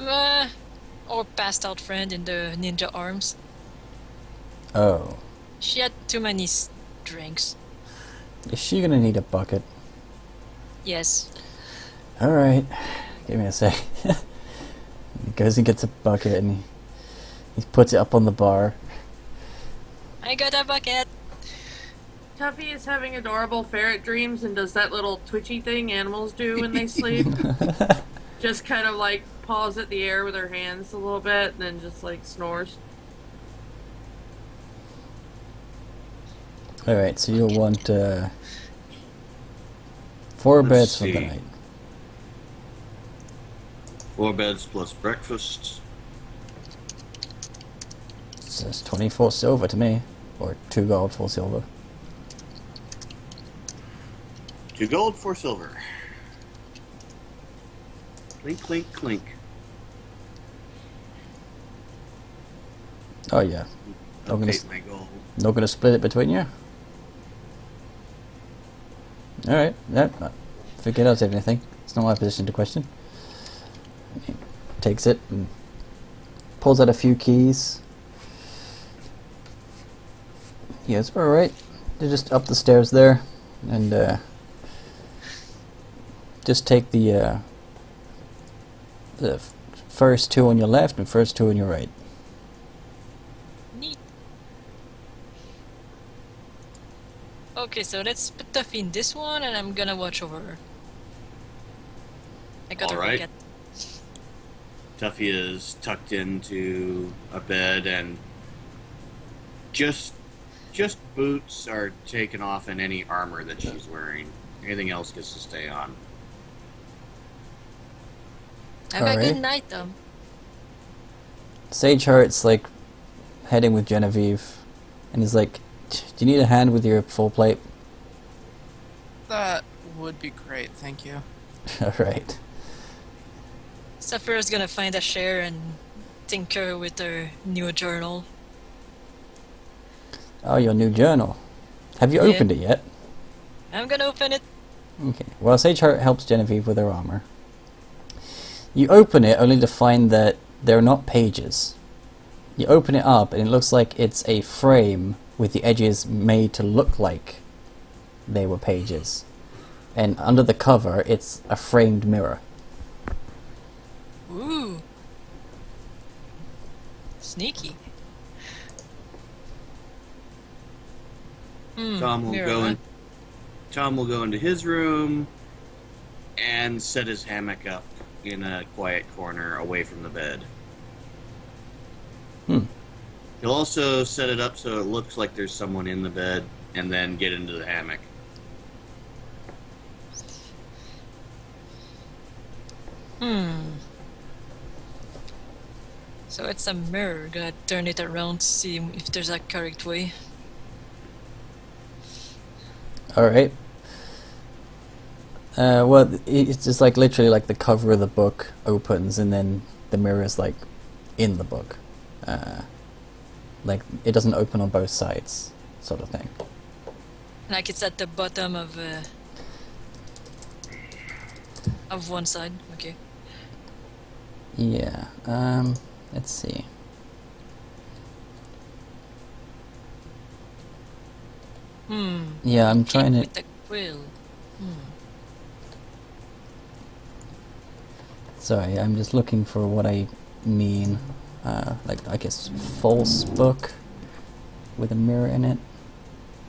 Our passed out friend in the ninja arms. Oh. She had too many drinks. Is she going to need a bucket? Yes. Alright. Give me a sec. He goes and gets a bucket and he puts it up on the bar. I got a bucket! Tuffy is having adorable ferret dreams and does that little twitchy thing animals do when they sleep. Just kind of like paws at the air with her hands a little bit and then just like snores. Alright, so you'll want 4 Let's beds for the see. night. 4 beds plus breakfast. Says 24 silver to me. Or 2 gold, 4 silver. 2 gold, 4 silver. Clink, clink, clink. Oh yeah. I'm gonna, Update my gold. not gonna split it between you? Alright, yeah. Forget I said anything. It's not my position to question. He takes it and pulls out a few keys. Yes, alright. They're just up the stairs there. And just take the first 2 on your left and first 2 on your right. Neat. Okay, so let's put Tuffy in this one and I'm gonna watch over her. I got her Alright. bucket. Tuffy is tucked into a bed and just boots are taken off and any armor that she's wearing. Anything else gets to stay on. Have a Alright. good night, Tom. Sage Heart's like heading with Genevieve and he's like, do you need a hand with your full plate? That would be great, thank you. Alright. Saphira's gonna find a share and tinker with her new journal. Oh, your new journal. Have you Yeah. opened it yet? I'm gonna open it. Okay. Well, Sage Heart helps Genevieve with her armor. You open it only to find that they're not pages. You open it up and it looks like it's a frame with the edges made to look like they were pages. And under the cover, it's a framed mirror. Ooh. Sneaky. Tom mirror, huh? Tom will go into his room and set his hammock up in a quiet corner away from the bed. He'll also set it up so it looks like there's someone in the bed, and then get into the hammock. So it's a mirror. Gonna turn it around to see if there's a correct way. Alright. Well, it's just like literally like the cover of the book opens and then the mirror is like in the book. Like it doesn't open on both sides, sort of thing. Like it's at the bottom of one side. Okay. Yeah. Let's see. Yeah, I'm trying to. With the quill. Sorry, I'm just looking for what I mean. Like, I guess, false book with a mirror in it.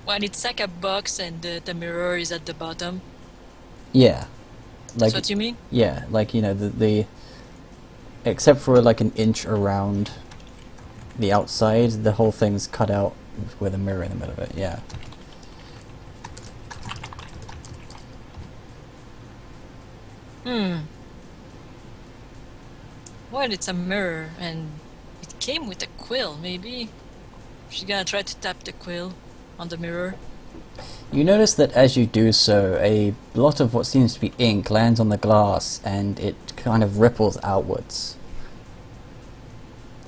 Well, it's like a box and the mirror is at the bottom. Yeah. Like, That's what you mean? yeah, like, you know, the except for like an inch around the outside, the whole thing's cut out with a mirror in the middle of it, yeah. Well, it's a mirror and it came with a quill, maybe. She's gonna try to tap the quill on the mirror. You notice that as you do so, a lot of what seems to be ink lands on the glass and it kind of ripples outwards.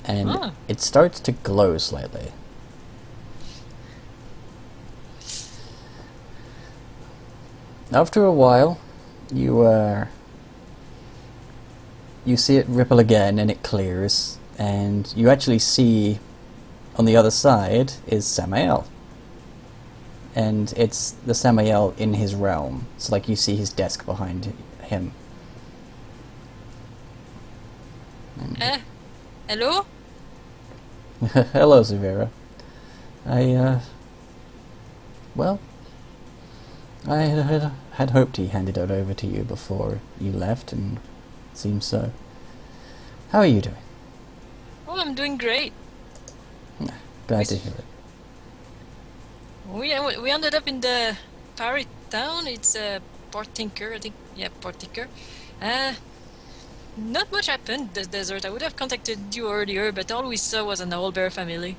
And it starts to glow slightly. After a while, you see it ripple again and it clears, and you actually see on the other side is Samael. And it's the Samael in his realm. So like you see his desk behind him. Hello? Hello, Zavira. Well, I had hoped he handed it over to you before you left, and it seems so. How are you doing? Oh, I'm doing great. Glad to hear it. We ended up in the pirate town. It's Port Tinker, I think. Yeah, Port Tinker. Not much happened in the desert. I would have contacted you earlier, but all we saw was an owl bear family.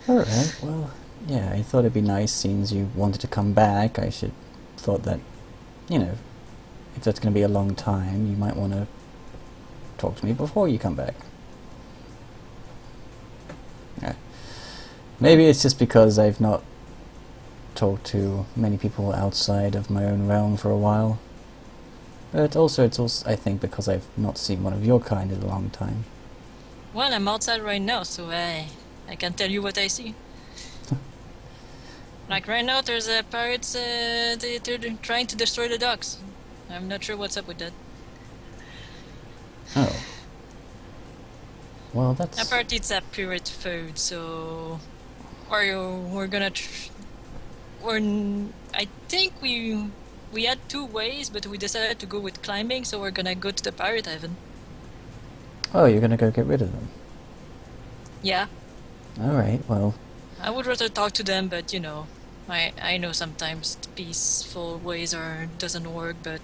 Alright, well, yeah, I thought it'd be nice since you wanted to come back. I should thought that, you know, if that's going to be a long time, you might want to talk to me before you come back. Yeah. Maybe it's just because I've not talked to many people outside of my own realm for a while. But also, it's also, I think, because I've not seen one of your kind in a long time. Well, I'm outside right now, so I can tell you what I see. Like right now, there's pirates. They're trying to destroy the docks. I'm not sure what's up with that. Oh. Well, that's... Apparently, it's a pirate food, so we're gonna. I think we had two ways, but we decided to go with climbing, so we're gonna go to the pirate haven. Oh, you're gonna go get rid of them? Yeah. Alright, well... I would rather talk to them, but you know, I know sometimes peaceful ways doesn't work, but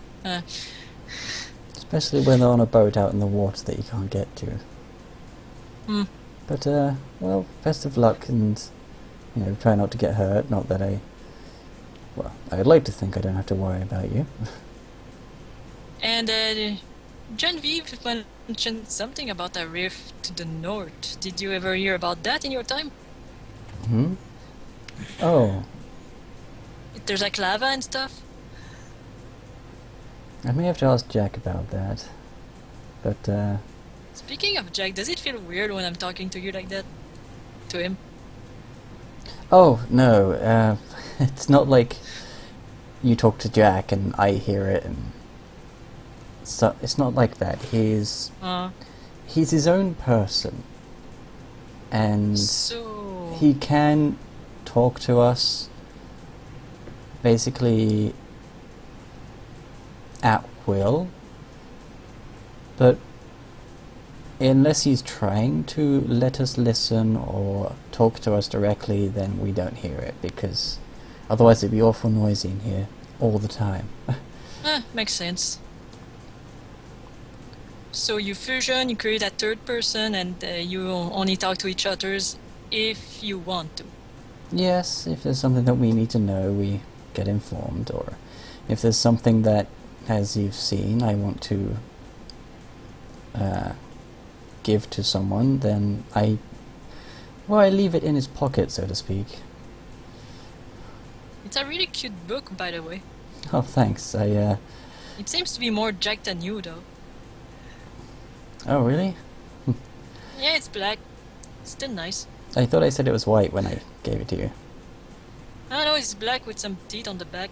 especially when they're on a boat out in the water that you can't get to. But, well, best of luck, and, you know, try not to get hurt. Not that I Well, I'd like to think I don't have to worry about you. And Genevieve mentioned something about a rift to the north. Did you ever hear about that in your time? Hmm? Oh, There's like lava and stuff? I may have to ask Jack about that. But, Speaking of Jack, does it feel weird when I'm talking to you like that? To him? oh, no, it's not like you talk to Jack and I hear it, and so it's not like that. He's his own person, and So... he can talk to us basically at will, but unless he's trying to let us listen or talk to us directly, then we don't hear it, because otherwise it'd be awful noisy in here all the time. Makes sense. So you fusion, you create a third person, and you only talk to each others if you want to. Yes, if there's something that we need to know, we get informed, or if there's something that, as you've seen, I want to give to someone, then I leave it in his pocket, so to speak. It's a really cute book, by the way. Oh, thanks. It seems to be more Jack than you, though. Oh, really? Yeah, it's black. Still nice. I thought I said it was white when I gave it to you. I don't know, it's black with some teeth on the back.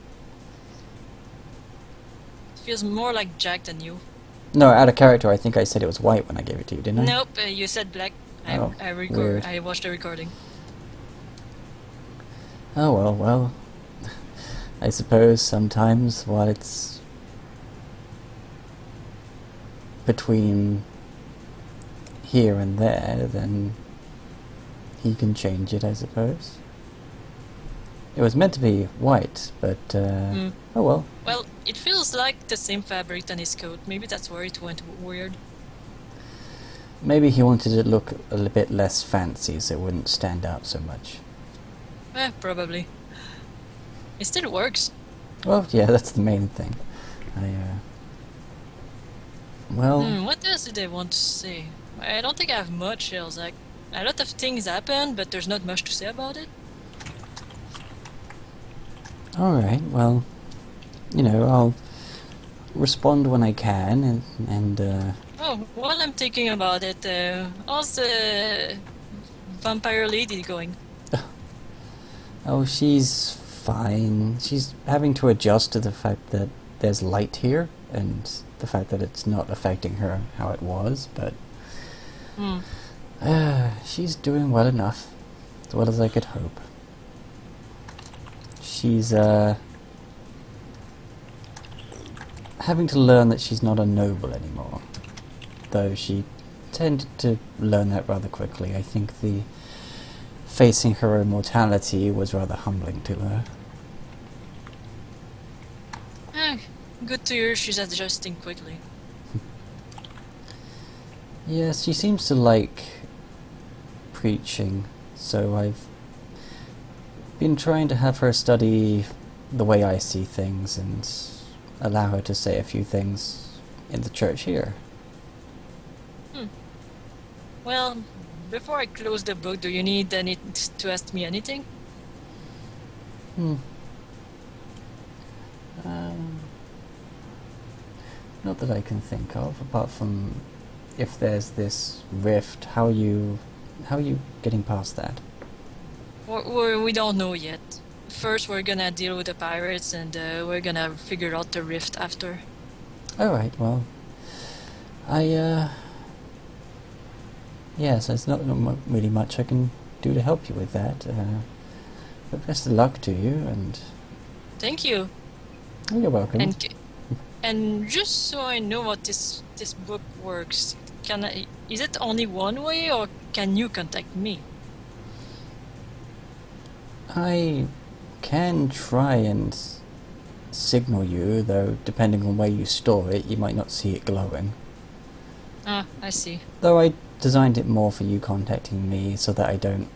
It feels more like Jack than you. No, out of character, I think I said it was white when I gave it to you, didn't I? Nope, you said black. Oh, weird. I watched the recording. Oh, well. I suppose sometimes while it's between here and there, then he can change it, I suppose. It was meant to be white, but, oh well. Well, it feels like the same fabric than his coat. Maybe that's where it went weird. Maybe he wanted it to look a little bit less fancy so it wouldn't stand out so much. Probably. It still works. Well, yeah, that's the main thing. Well... What else did they want to say? I don't think I have much else. Like, a lot of things happen, but there's not much to say about it. Alright, well, I'll respond when I can, and Oh, while I'm thinking about it, how's the vampire lady going? oh, she's fine. She's having to adjust to the fact that there's light here, and the fact that it's not affecting her how it was, but she's doing well enough, as well as I could hope. She's having to learn that she's not a noble anymore, though she tended to learn that rather quickly. I think the facing her own mortality was rather humbling to her. Good to hear she's adjusting quickly. Yes, she seems to like preaching, so I've been trying to have her study the way I see things and allow her to say a few things in the church here. Well, before I close the book, do you need to ask me anything? Not that I can think of, apart from if there's this rift, how are you getting past that? We don't know yet. First, we're gonna deal with the pirates, and we're gonna figure out the rift after. Alright, well, yes, there's not really much I can do to help you with that, but best of luck to you, and... Thank you. Oh, you're welcome. And just so I know what this book works, is it only one way, or can you contact me? I can try and signal you, though depending on where you store it, you might not see it glowing. Ah, I see. Though I designed it more for you contacting me so that I don't,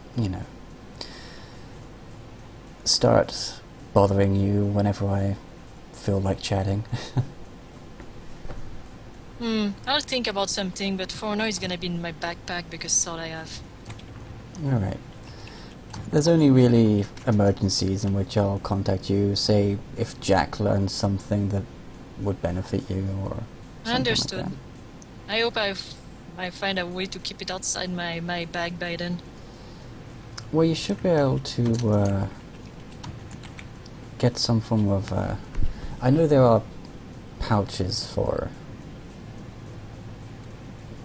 start bothering you whenever I feel like chatting. I'll think about something, but for now it's gonna be in my backpack because that's all I have. Alright. There's only really emergencies in which I'll contact you, say if Jack learns something that would benefit you or something Understood. like I hope I find a way to keep it outside my bag by then. that. Well, you should be able to get some form of... I know there are pouches for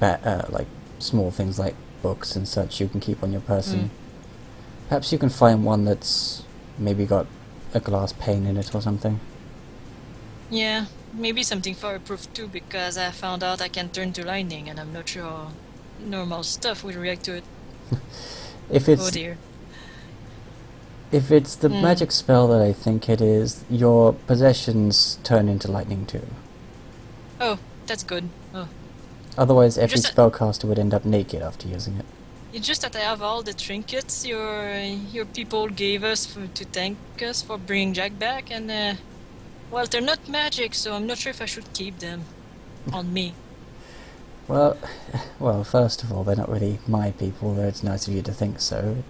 like small things like books and such you can keep on your person. Perhaps you can find one that's maybe got a glass pane in it or something. Yeah, maybe something fireproof too, because I found out I can turn to lightning, and I'm not sure how normal stuff will react to it. If Oh it's dear. if it's the magic spell that I think it is, your possessions turn into lightning too. Oh, that's good. Oh. Otherwise, every Just spellcaster would end up naked after using it. It's just that I have all the trinkets your people gave us to thank us for bringing Jack back, and well, they're not magic, so I'm not sure if I should keep them on me. Well, first of all, they're not really my people, though it's nice of you to think so.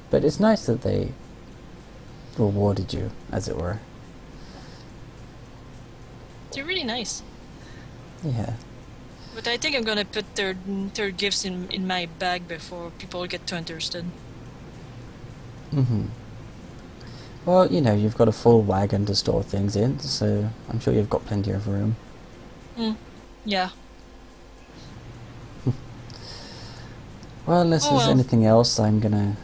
But it's nice that they rewarded you, as it were. They're really nice. Yeah. But I think I'm gonna put their gifts in my bag before people get too interested. Mm-hmm. Well, you've got a full wagon to store things in, so I'm sure you've got plenty of room. Yeah. Well, unless there's well. anything else, I'm gonna...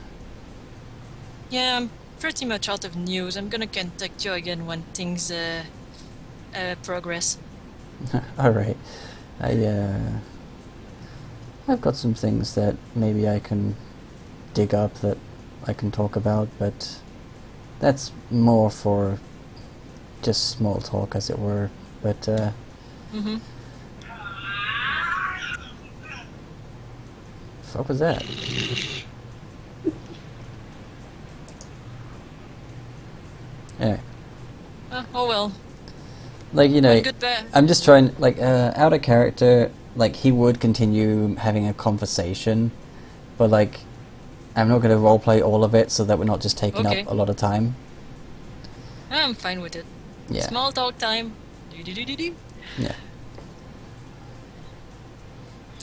Yeah, I'm pretty much out of news. I'm gonna contact you again when things progress. Alright. I've got some things that maybe I can dig up that I can talk about, but that's more for just small talk, as it were. But fuck was that? Anyway. Oh well. Like, Goodbye. I'm just trying, like, out of character, like, he would continue having a conversation, but, like, I'm not going to roleplay all of it so that we're not just taking Okay. up a lot of time. I'm fine with it. Yeah. Small talk time. Do-do-do-do-do. Yeah.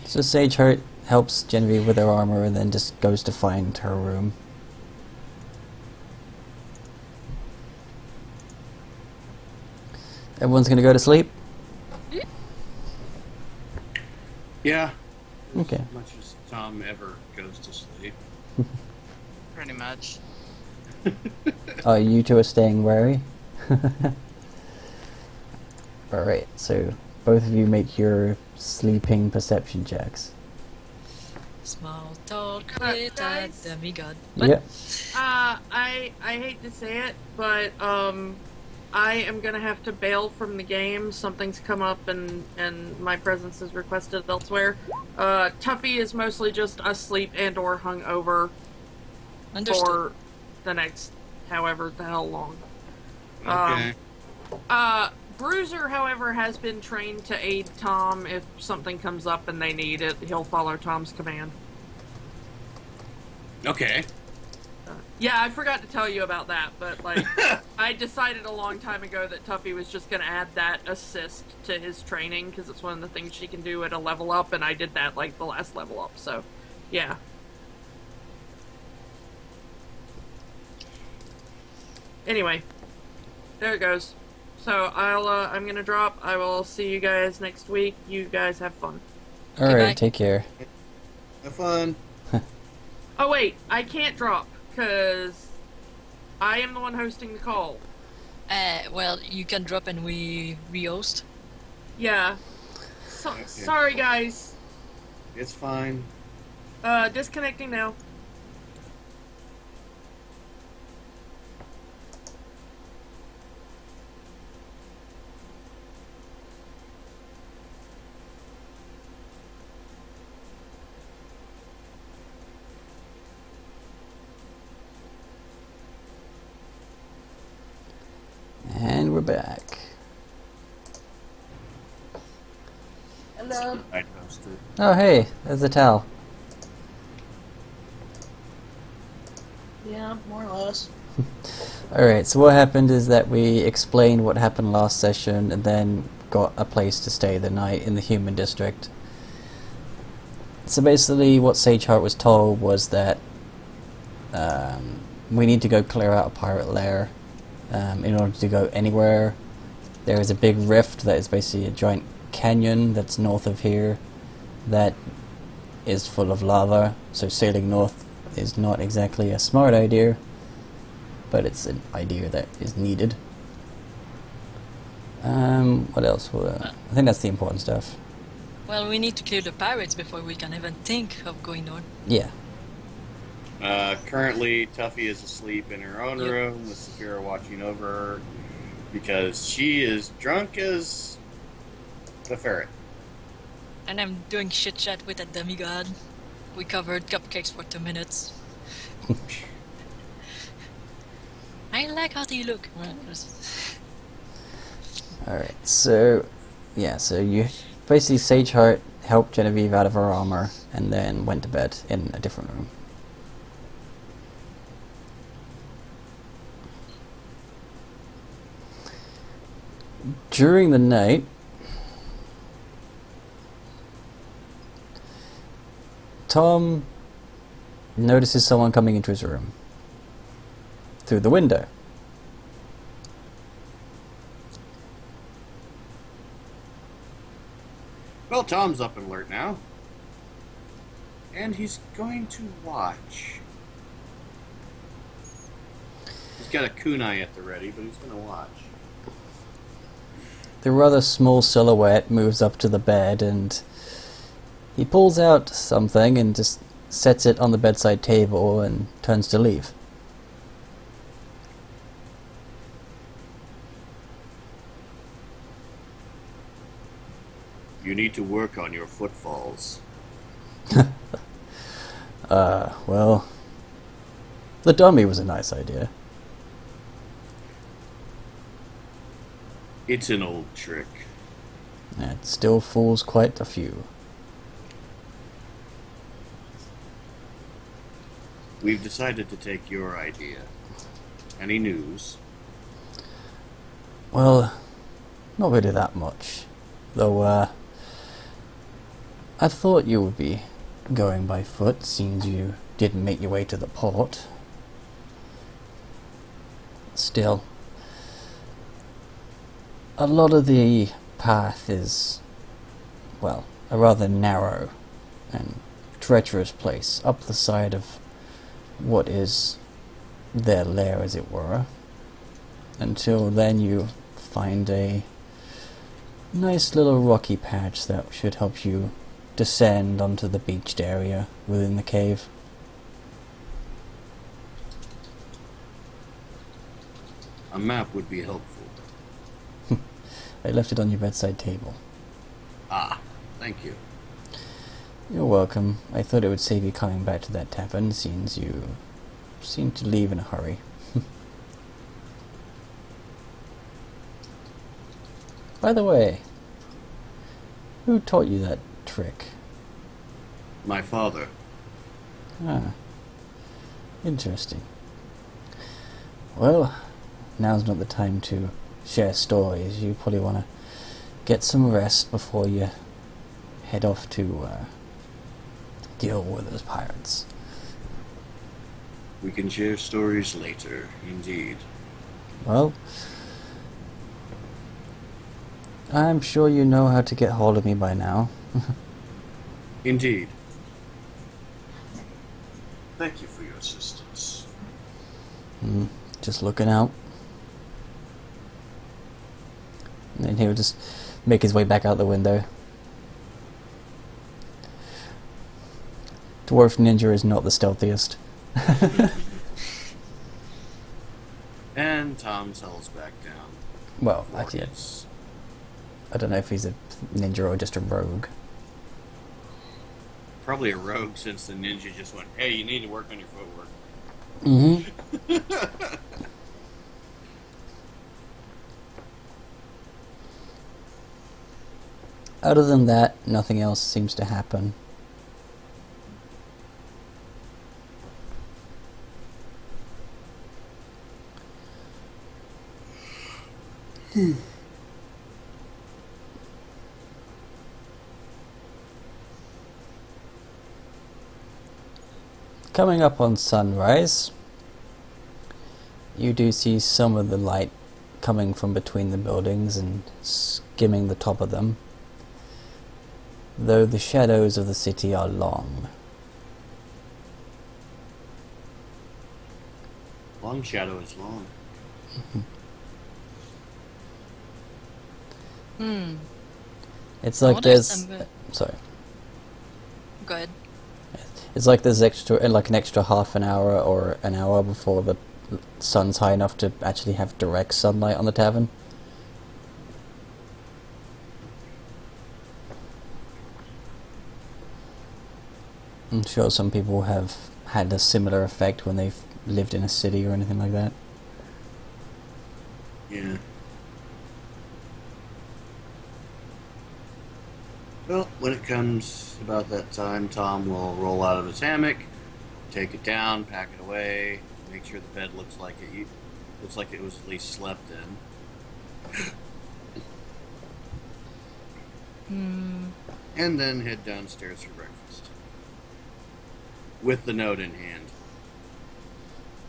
So Sage helps Genevieve with her armor and then just goes to find her room. Everyone's going to go to sleep? Yeah. Okay. As much as Tom ever goes to sleep. Pretty much. Oh, you two are staying wary? Alright, so both of you make your sleeping perception checks. Small talk with a guys? demigod. Yep. I hate to say it, but I am gonna have to bail from the game. Something's come up and my presence is requested elsewhere. Tuffy is mostly just asleep and or hungover Understood. for the next however the hell long. Okay. Bruiser, however, has been trained to aid Tom if something comes up and they need it. He'll follow Tom's command. Okay. Yeah, I forgot to tell you about that, but like, I decided a long time ago that Tuffy was just gonna add that assist to his training because it's one of the things she can do at a level up, and I did that like the last level up. So, yeah. Anyway, there it goes. So I'm gonna drop. I will see you guys next week. You guys have fun. Goodbye. Alright, take care. Have fun. Oh wait, I can't drop because I am the one hosting the call. Well, you can drop and we re-host. Yeah. Sorry guys. It's fine. Disconnecting now. we're back. Hello. I toasted. Oh, hey, there's the towel. Yeah, more or less. Alright, so what happened is that we explained what happened last session and then got a place to stay the night in the human district. So basically what Sage Heart was told was that we need to go clear out a pirate lair in order to go anywhere. There is a big rift that is basically a giant canyon that's north of here that is full of lava, so sailing north is not exactly a smart idea, but it's an idea that is needed. What else? I think that's the important stuff. Well, we need to clear the pirates before we can even think of going north. Yeah. Currently, Tuffy is asleep in her own Yep. room with Saphira watching over her because she is drunk as a ferret. And I'm doing shit chat with a demigod. We covered cupcakes for 2 minutes. I like how they look. Alright, so yeah, so you basically Sage Heart helped Genevieve out of her armor and then went to bed in a different room. During the night, Tom notices someone coming into his room through the window. Well, Tom's up and alert now. And he's going to watch. He's got a kunai at the ready, but he's going to watch. The rather small silhouette moves up to the bed and he pulls out something and just sets it on the bedside table and turns to leave. You need to work on your footfalls. Well, the dummy was a nice idea. It's an old trick. It still fools quite a few. We've decided to take your idea. Any news? Well, not really that much. Though, I thought you would be going by foot, since you didn't make your way to the port. Still, a lot of the path is, well, a rather narrow and treacherous place up the side of what is their lair, as it were. Until then you find a nice little rocky patch that should help you descend onto the beached area within the cave. A map would be helpful. I left it on your bedside table. Ah, thank you. You're welcome. I thought it would save you coming back to that tavern, since you seem to leave in a hurry. By the way, who taught you that trick? My father. Ah, interesting. Well, now's not the time to share stories. You probably want to get some rest before you head off to deal with those pirates. We can share stories later, indeed. Well, I'm sure you know how to get hold of me by now. Indeed. Thank you for your assistance. Just looking out. And then he'll just make his way back out the window. Dwarf Ninja is not the stealthiest. And Tom settles back down. Well, for actually, his- I don't know if he's a ninja or just a rogue. Probably a rogue, since the ninja just went, hey, you need to work on your footwork. Other than that, nothing else seems to happen. Coming up on sunrise, you do see some of the light coming from between the buildings and skimming the top of them, though the shadows of the city are long. Long shadow is long. It's I like wonder if there's... some- Sorry. Go ahead. It's like there's like an extra half an hour or an hour before the sun's high enough to actually have direct sunlight on the tavern. I'm sure some people have had a similar effect when they've lived in a city or anything like that. Yeah. Well, when it comes about that time, Tom will roll out of his hammock, take it down, pack it away, make sure the bed looks like it was at least slept in. And then head downstairs for breakfast. With the note in hand.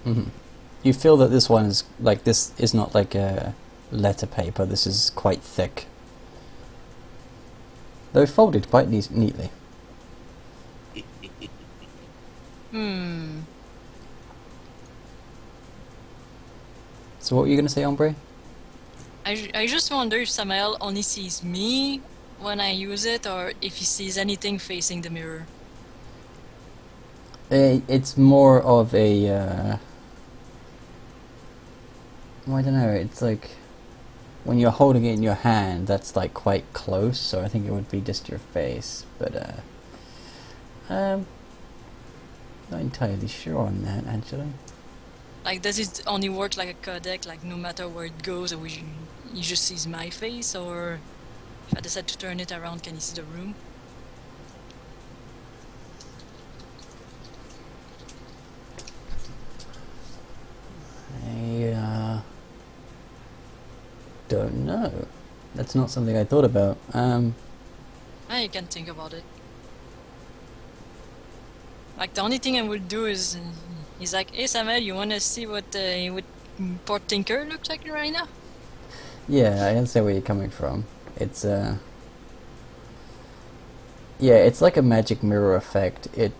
Mm-hmm. You feel that this one is like, this is not like a letter paper, this is quite thick. Though folded quite neatly. So what were you going to say, Ombre? I just wonder if Samael only sees me when I use it, or if he sees anything facing the mirror. It's more of a... I don't know, it's like... When you're holding it in your hand, that's like quite close, so I think it would be just your face, but not entirely sure on that, actually. Like, does it only work like a codec, like no matter where it goes, or he just sees my face, or if I decide to turn it around, can he see the room? I don't know. That's not something I thought about. You can think about it. Like, the only thing I would do is, he's like, hey Samuel, you wanna see what Port Tinker looks like right now? Yeah, I understand where you're coming from. It's yeah, it's like a magic mirror effect. It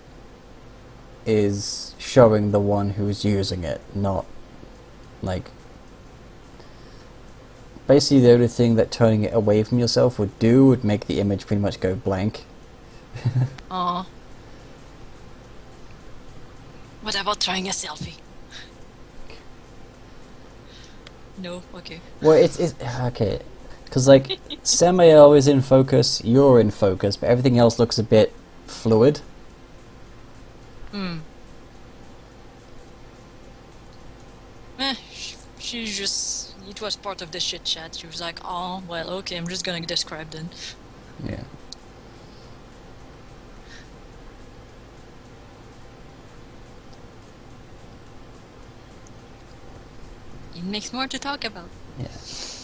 is showing the one who's using it, not like... Basically, the only thing that turning it away from yourself would do would make the image pretty much go blank. Aw. What about trying a selfie? No? Okay. Well, it's okay, because like Samael is in focus, you're in focus, but everything else looks a bit fluid. She just... It was part of the shit chat. She was like, oh, well, okay, I'm just gonna describe then. Yeah. It makes more to talk about. Yeah.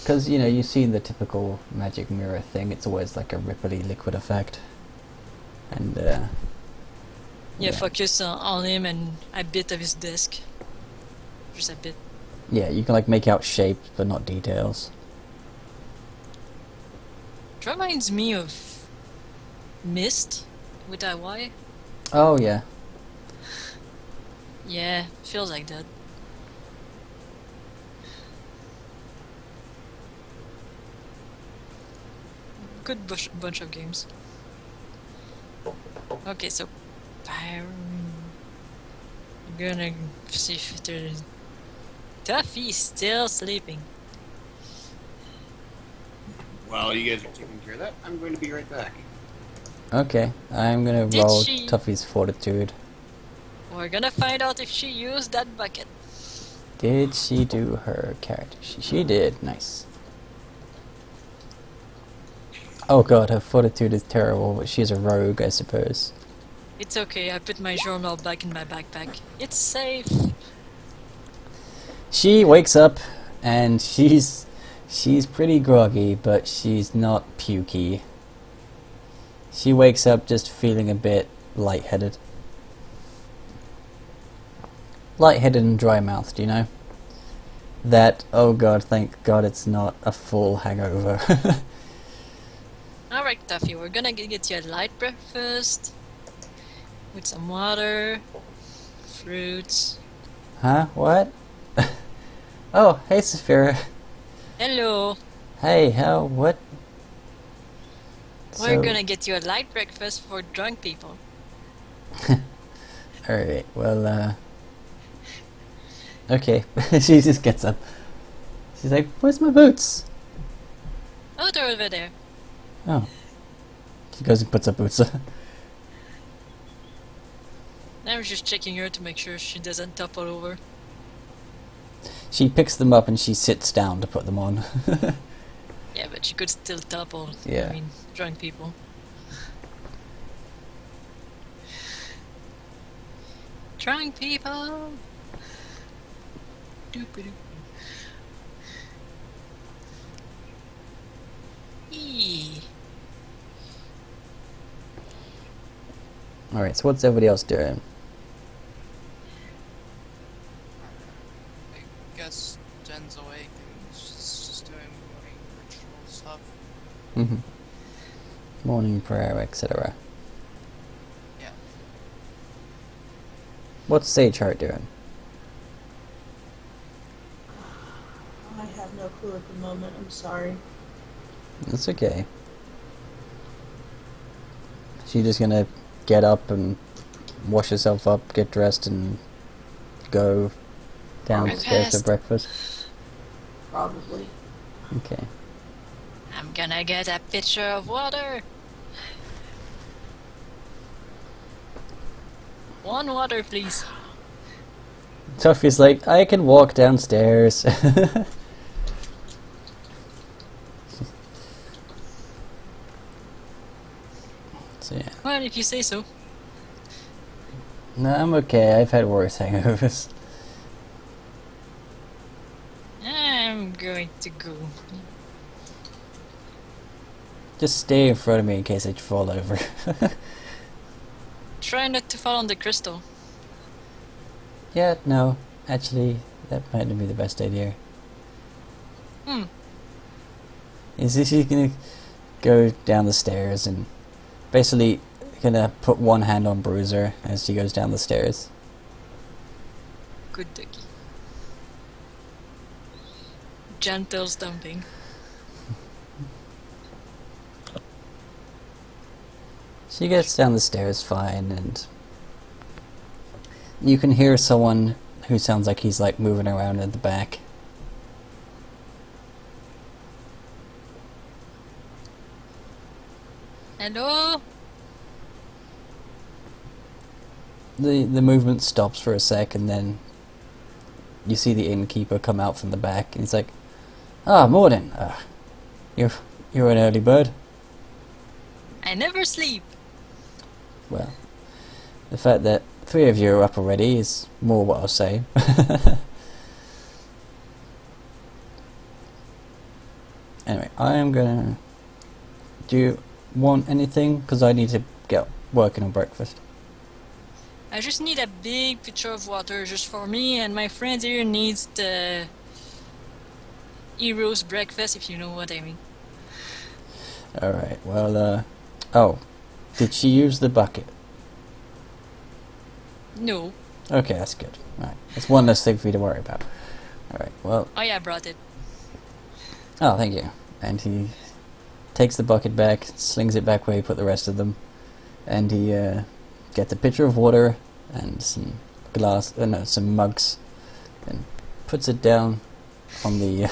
Because, you know, you've seen the typical magic mirror thing. It's always like a ripply liquid effect. And, Yeah, focus on him and a bit of his desk. Just a bit. yeah, you can like make out shapes, but not details. It reminds me of Mist with that Y. Oh, yeah. Yeah, feels like that. Good bunch of games. Okay, so I'm gonna see if there's... Tuffy's still sleeping. While you guys are taking care of that, I'm going to be right back. Okay, I'm gonna Did roll she- Tuffy's fortitude. We're gonna find out if she used that bucket. Did she do her character? She did. Nice. Oh god, her fortitude is terrible, but she's a rogue, I suppose. It's okay, I put my journal back in my backpack. It's safe. She wakes up and she's pretty groggy, but she's not pukey. She wakes up just feeling a bit lightheaded. Lightheaded and dry-mouthed, you know? That, oh god, thank god it's not a full hangover. Alright, Tuffy, we're gonna get you a light breakfast with some water, fruits. Huh? What? Oh, hey Saphira. Hello! Hey, how? What? We're gonna get you a light breakfast for drunk people. Alright, well, okay. She just gets up. She's like, where's my boots? Oh, they're over there. Oh. She goes and puts her boots on. I was just checking her to make sure she doesn't topple over. She picks them up and she sits down to put them on. Yeah, but she could still topple. Yeah. I mean, drunk people. Drunk people! Doop-a-doop. Eee. Alright, so what's everybody else doing? I guess Jen's awake and she's just doing morning ritual stuff. Morning prayer, etc. Yeah. What's Sage Heart doing? I have no clue at the moment. I'm sorry. That's okay. She just gonna get up and wash herself up, get dressed, and go downstairs to breakfast? Probably. Okay. I'm gonna get a pitcher of water. One water, please. Tuffy's like, I can walk downstairs. So yeah. Well, if you say so. No, I'm okay. I've had worse hangovers. I'm going to go. Just stay in front of me in case I fall over. Try not to fall on the crystal. Yeah, no. Actually, that might not be the best idea. Is this she's gonna go down the stairs and basically gonna put one hand on Bruiser as she goes down the stairs. Good ducky. Gentle stomping. She gets down the stairs fine, and you can hear someone who sounds like he's like moving around in the back. Hello? The movement stops for a sec, and then you see the innkeeper come out from the back, and he's like, "Ah, Morden, you're an early bird." I never sleep. Well, the fact that 3 of you are up already is more what I'll say. Anyway, I am gonna... Do you want anything? Because I need to get working on breakfast. I just need a big pitcher of water just for me, and my friend here needs the hero's breakfast, if you know what I mean. Alright, well, oh, did she use the bucket? No. Okay, that's good. Alright, that's one less thing for you to worry about. Alright, well... Oh yeah, I brought it. Oh, thank you. And he takes the bucket back, slings it back where he put the rest of them, and he gets a pitcher of water and some some mugs, and puts it down on the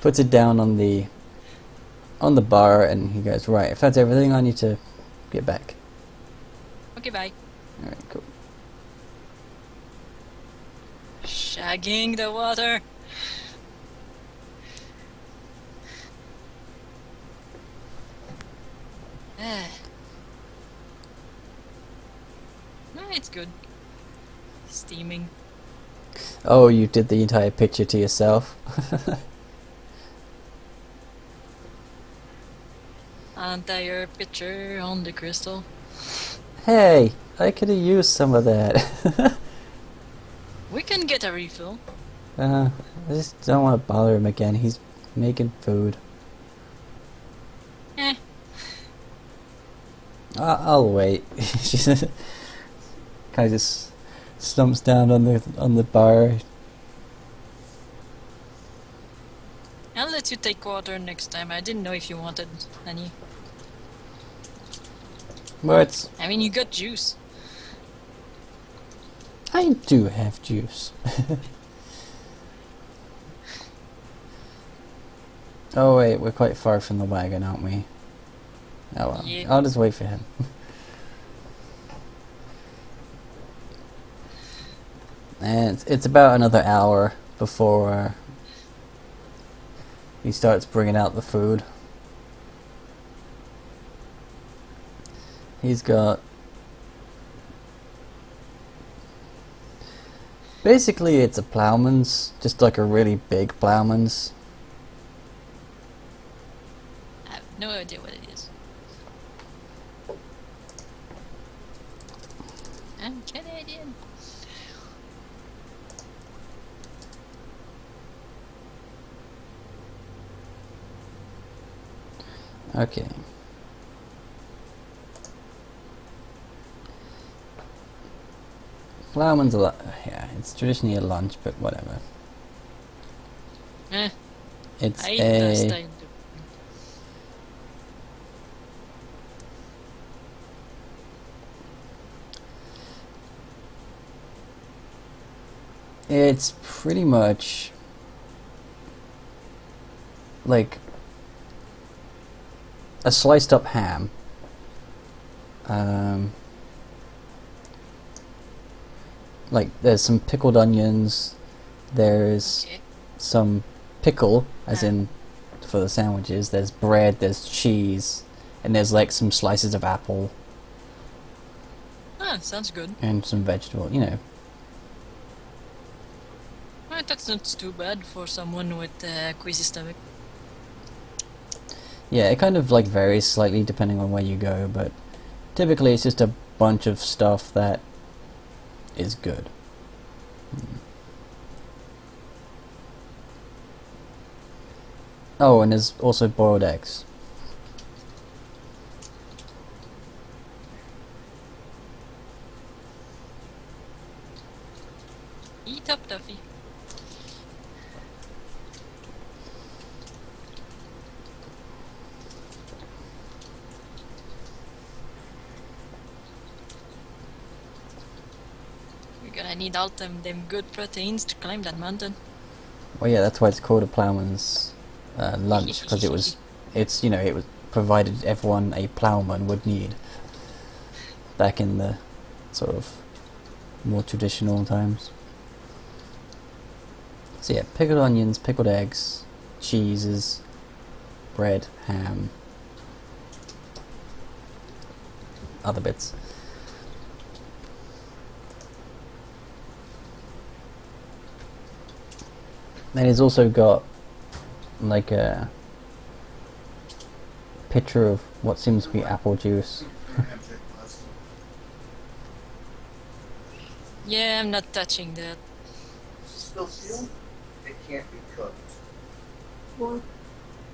puts it down on the bar, and he goes, right, if that's everything, I need to get back. Okay, bye. Alright, cool. Shagging the water. Ah. No, it's good. Steaming. Oh, you did the entire picture to yourself? Entire picture on the crystal. Hey, I could have used some of that. We can get a refill. I just don't want to bother him again. He's making food. Eh. I'll wait. She kind of just slumps down on the bar. I'll let you take water next time. I didn't know if you wanted any. But I mean, you got juice. I do have juice. Oh wait, we're quite far from the wagon, aren't we? Oh well, Yeah. I'll just wait for him. And it's about another hour before he starts bringing out the food. He's got... Basically it's a ploughman's, just like a really big ploughman's. I have no idea what it is. I'm Canadian. Okay. Ploughman's a lot... Yeah, it's traditionally a lunch, but whatever. Eh, It's I eat that a... style. It's pretty much like a sliced up ham. Like there's some pickled onions, there's Okay. some pickle, as in for the sandwiches, there's bread, there's cheese, and there's like some slices of apple Ah, sounds good. and some vegetable, you know. Alright, that's not too bad for someone with queasy stomach. Yeah, it kind of like varies slightly depending on where you go, but typically it's just a bunch of stuff that is good. Oh, and there's also boiled eggs. Eat up, Duffy. We're gonna need all them good proteins to climb that mountain. Well, yeah, that's why it's called a ploughman's lunch, because it's you know, it was provided everyone a ploughman would need back in the sort of more traditional times. So yeah, pickled onions, pickled eggs, cheeses, bread, ham, other bits. Then he's also got like a pitcher of what seems to be apple juice. Yeah, I'm not touching that. Still sealed? It can't be cooked. Well,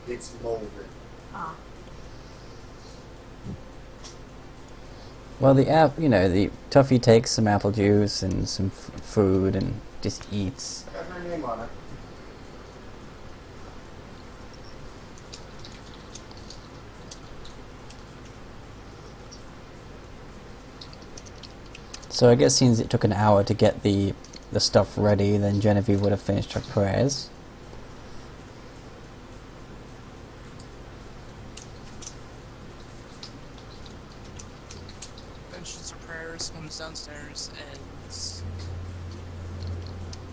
It's molded. ah, Well, the Tuffy takes some apple juice and some food and just eats. Got her name on it. So I guess since it took an hour to get the stuff ready, then Genevieve would have finished her prayers. Finishes her prayers, comes downstairs, and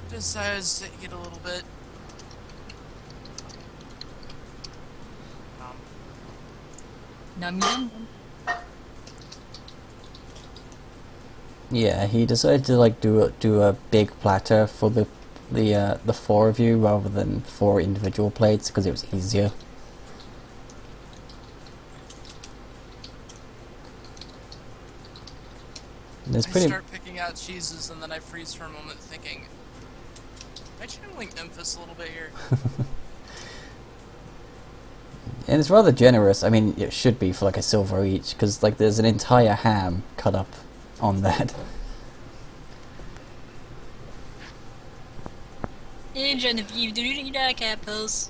decides to eat a little bit. Um, Num yum. Yeah, he decided to like do a big platter for the four of you rather than four individual plates because it was easier. There's I pretty start picking out cheeses and then I freeze for a moment thinking, am I channeling Memphis a little bit here? and it's rather generous. I mean, it should be for like a silver each because like there's an entire ham cut up on that. Hey Genevieve, do you like apples?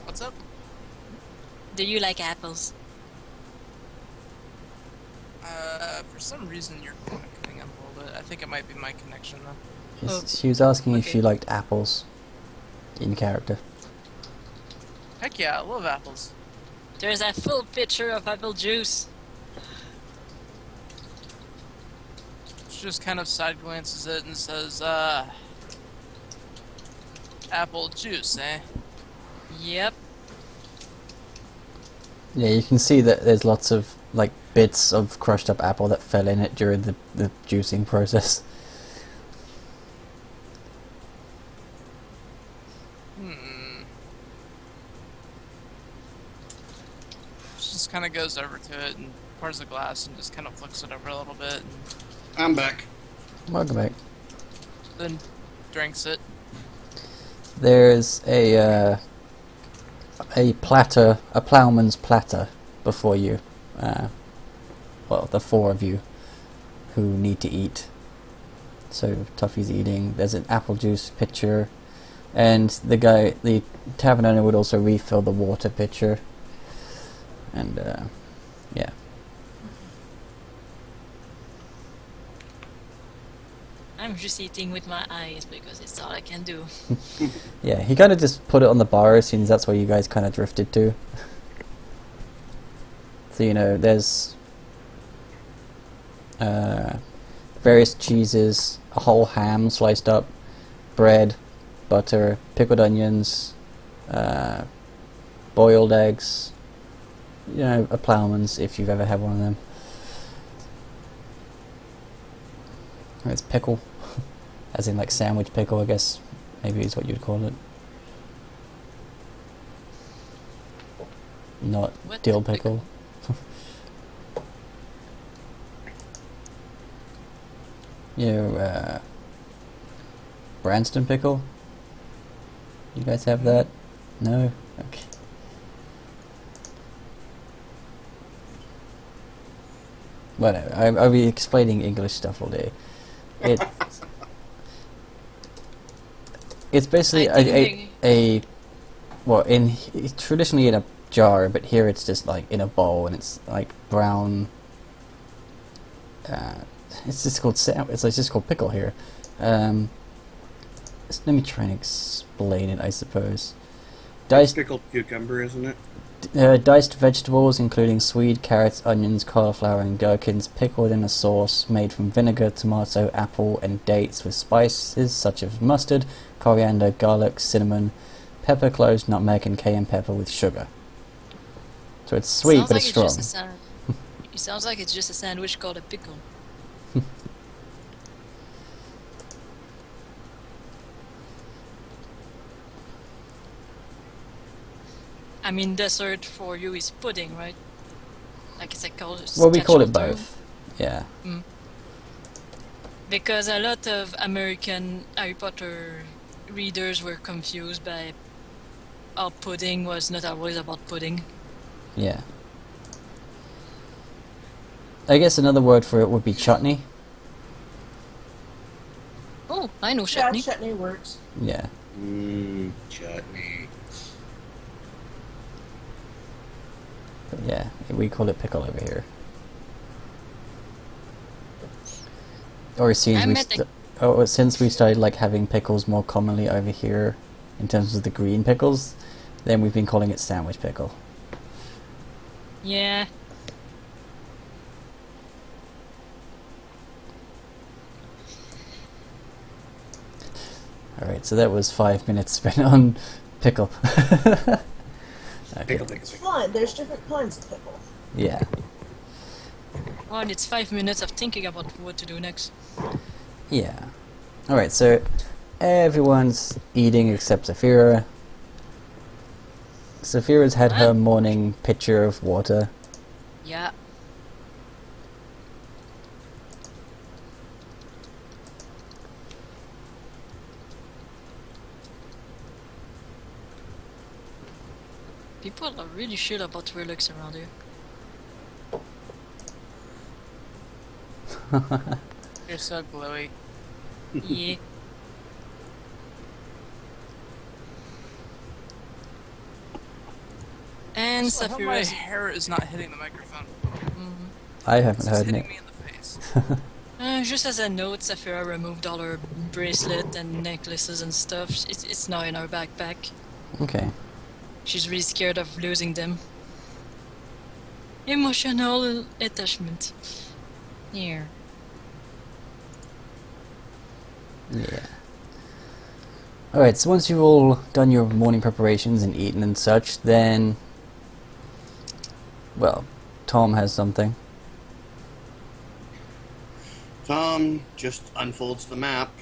What's up? Do you like apples? For some reason you're kind of cutting up a little bit. I think it might be my connection though. Oh, She was asking if okay. she liked apples in character. Heck yeah, I love apples. There's a full pitcher of apple juice. She just kind of side glances it and says, apple juice, eh? Yep. Yeah, you can see that there's lots of like bits of crushed up apple that fell in it during the juicing process. She just kind of goes over to it and pours a glass and just kind of flicks it over a little bit and I'm back. Welcome back. then drinks it. There's a platter, a ploughman's platter before you. Well, the four of you who need to eat. So Tuffy's eating. There's an apple juice pitcher, and the tavern owner would also refill the water pitcher. And yeah. I'm just eating with my eyes because it's all I can do. Yeah, he kind of just put it on the bar since that's where you guys kind of drifted to. So, you know, there's various cheeses, a whole ham sliced up, bread, butter, pickled onions, boiled eggs, you know, a ploughman's if you've ever had one of them. It's pickle, as in like sandwich pickle, I guess, maybe is what you'd call it. Not What dill the pickle. You know, Branston pickle? You guys have that? No? Okay. Whatever, I'll be explaining English stuff all day. It's basically I think it's traditionally in a jar, but here it's just like in a bowl, and it's like brown. It's just called pickle here. Let me try and explain it, I suppose. Diced Pickled cucumber, isn't it? diced vegetables, including swede, carrots, onions, cauliflower, and gherkins, pickled in a sauce made from vinegar, tomato, apple, and dates with spices such as mustard, coriander, garlic, cinnamon, pepper, cloves, nutmeg, and cayenne pepper with sugar. So it's sweet, sounds but like it's strong. It sounds like it's just a sandwich called a pickle. I mean, dessert for you is pudding, right? Like it's a Well, we call it term. both. Yeah. Because a lot of American Harry Potter readers were confused by how pudding was not always about pudding. Yeah. I guess another word for it would be chutney. Oh, I know Yeah, chutney. chutney works. Yeah. Chutney. But yeah, we call it pickle over here. Or since we started like having pickles more commonly over here, in terms of the green pickles, then we've been calling it sandwich pickle. Yeah. Alright, so that was 5 minutes spent on pickle. Okay. Pickle. It's fun. There's different kinds of pickle. Yeah. Well, it's 5 minutes of thinking about what to do next. Yeah. Alright, so everyone's eating except Saphira. Saphira's had her morning pitcher of water. Yeah. People are really shit about relics around here. You're so glowy. Yeah. And I hope my Saphira's hair is not hitting the microphone. I haven't It's heard hitting it. me in the face. just as a note, Saphira removed all her bracelet and necklaces and stuff. It's now in her backpack. Okay. She's really scared of losing them. Emotional attachment. Here. Yeah. Alright, so once you've all done your morning preparations and eaten and such, then... Well, Tom has something. Tom just unfolds the map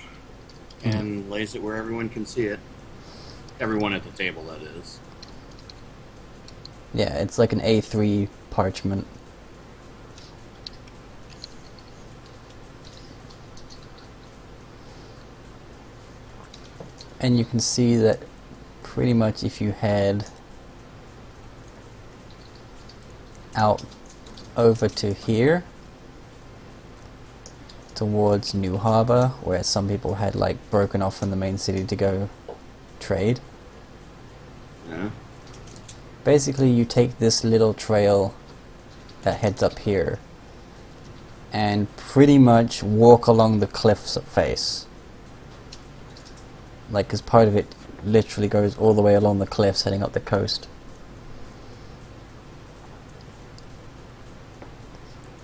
and lays it where everyone can see it. Everyone at the table, that is. Yeah, it's like an A3 parchment. And you can see that pretty much if you head out over to here towards New Harbor, where some people had like broken off from the main city to go trade. Yeah. Basically you take this little trail that heads up here and pretty much walk along the cliff's face. Like, because part of it literally goes all the way along the cliffs heading up the coast.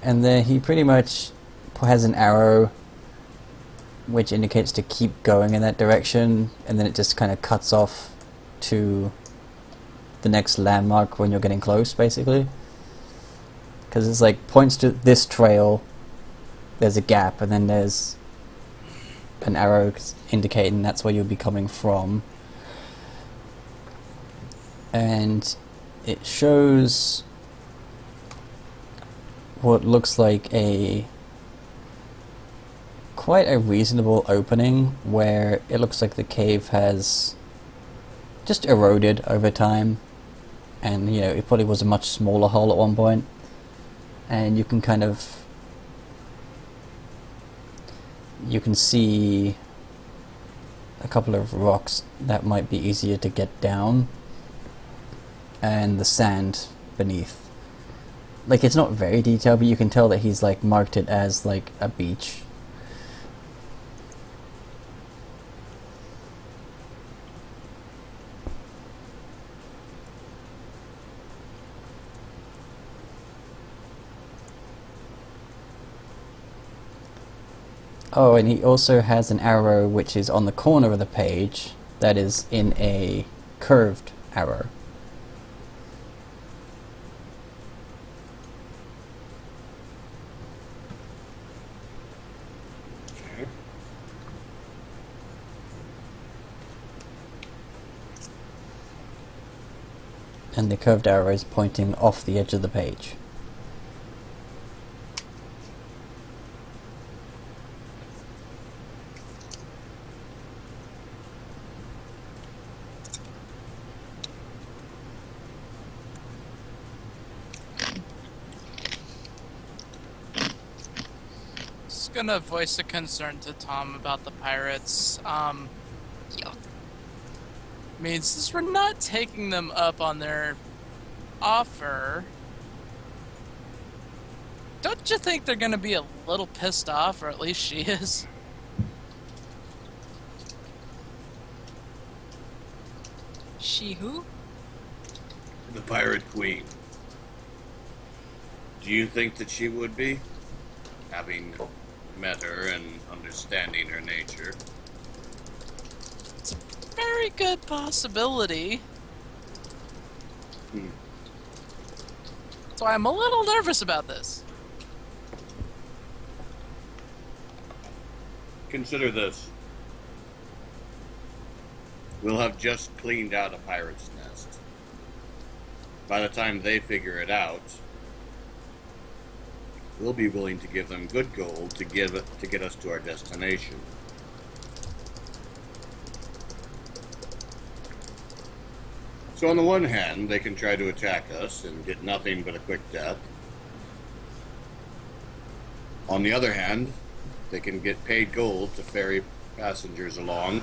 And then he pretty much has an arrow which indicates to keep going in that direction, and then it just kind of cuts off to the next landmark when you're getting close, basically. Because it's like, points to this trail, there's a gap, and then there's an arrow indicating that's where you'll be coming from. And it shows what looks like quite a reasonable opening, where it looks like the cave has just eroded over time, and you know, it probably was a much smaller hole at one point, and you can see a couple of rocks that might be easier to get down, and the sand beneath. Like, it's not very detailed, but you can tell that he's like marked it as like a beach. Oh, and he also has an arrow which is on the corner of the page that is in a curved arrow. Okay. And the curved arrow is pointing off the edge of the page. Gonna voice a concern to Tom about the pirates. Means since we're not taking them up on their offer, don't you think they're gonna be a little pissed off, or at least she is? She who? The Pirate Queen. Do you think that she would be? Having met her and understanding her nature. It's a very good possibility. Hmm. That's why I'm a little nervous about this. consider this. We'll have just cleaned out a pirate's nest. By the time they figure it out, we'll be willing to give them good gold to get us to our destination. So on the one hand, they can try to attack us and get nothing but a quick death. On the other hand, they can get paid gold to ferry passengers along,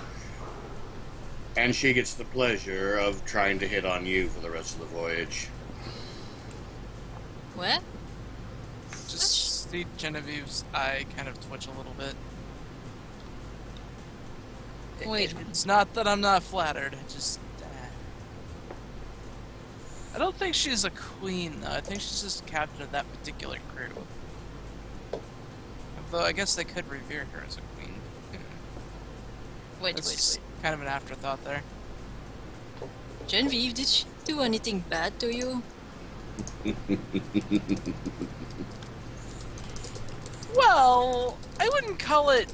and she gets the pleasure of trying to hit on you for the rest of the voyage. What? Just see Genevieve's eye kind of twitch a little bit. Wait. It's not that I'm not flattered. I just... I don't think she's a queen, though. I think she's just captain of that particular crew. Although I guess they could revere her as a queen. Wait. It's kind of an afterthought there. Genevieve, did she do anything bad to you? Well, I wouldn't call it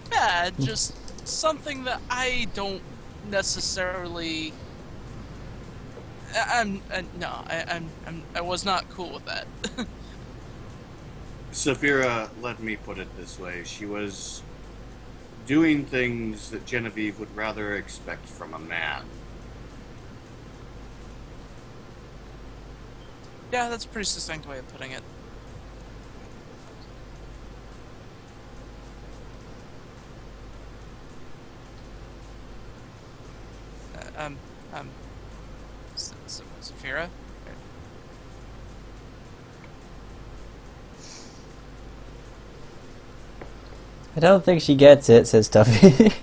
bad, just something that I don't necessarily... I was not cool with that. Saphira, let me put it this way. She was doing things that Genevieve would rather expect from a man. Yeah, that's a pretty succinct way of putting it. Saphira? I don't think she gets it, says Tuffy.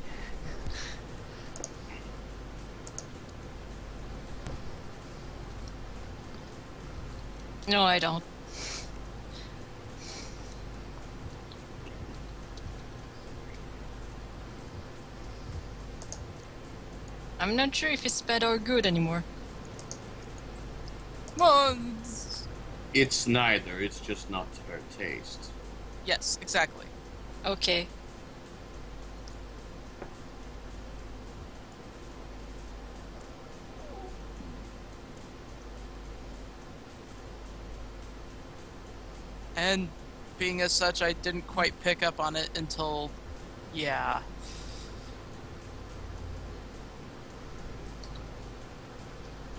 No, I don't. I'm not sure if it's bad or good anymore. Well, It's neither, it's just not to her taste. yes, exactly. Okay. And being as such, I didn't quite pick up on it until... yeah.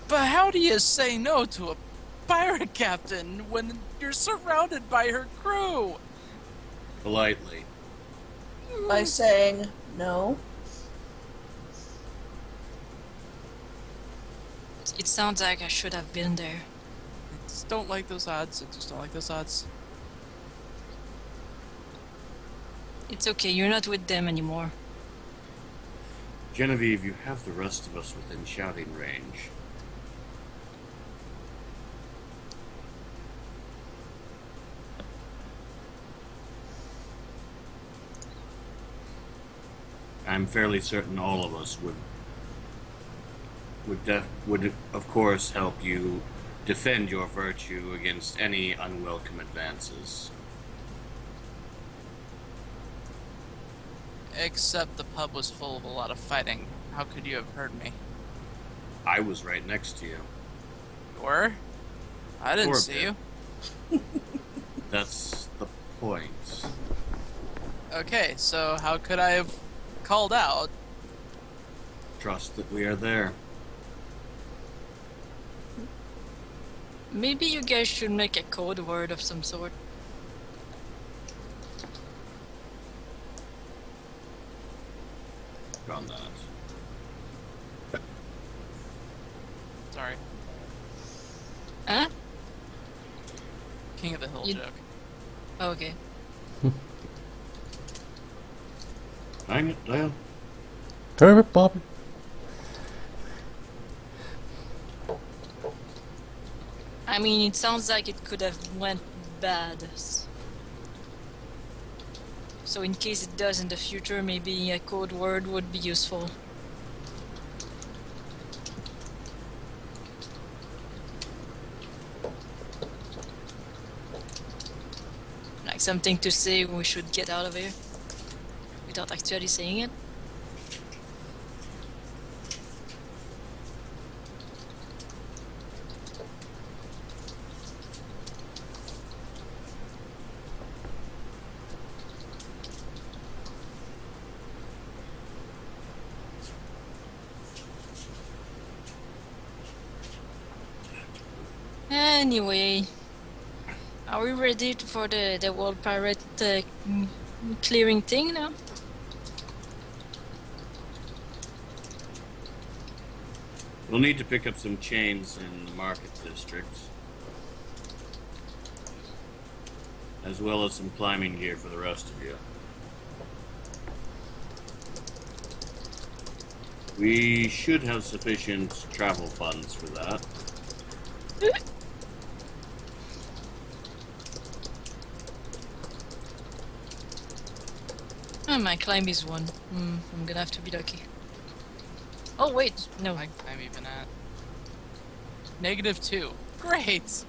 But how do you say no to a pirate captain when you're surrounded by her crew? Politely. By saying no. It sounds like I should have been there. I just don't like those odds. I just don't like those odds. It's okay, you're not with them anymore. Genevieve, you have the rest of us within shouting range. I'm fairly certain all of us would of course help you defend your virtue against any unwelcome advances. Except the pub was full of a lot of fighting. How could you have heard me? I was right next to you. You were? I didn't For a see bit. you. That's the point. Okay, so how could I have called out? Trust that we are there. Maybe you guys should make a code word of some sort. On that. Sorry. Huh? King of the Hill You- joke. Oh, okay. Hang it down. Herbert Bobby. I mean, it sounds like it could have went bad. So in case it does in the future, maybe a code word would be useful. Like something to say we should get out of here. without actually saying it. Anyway, are we ready for the world pirate clearing thing now? We'll need to pick up some chains in the market districts, as well as some climbing gear for the rest of you. We should have sufficient travel funds for that. My climb is 1. I'm gonna have to be lucky. Oh wait, no. I'm even at -2. Great.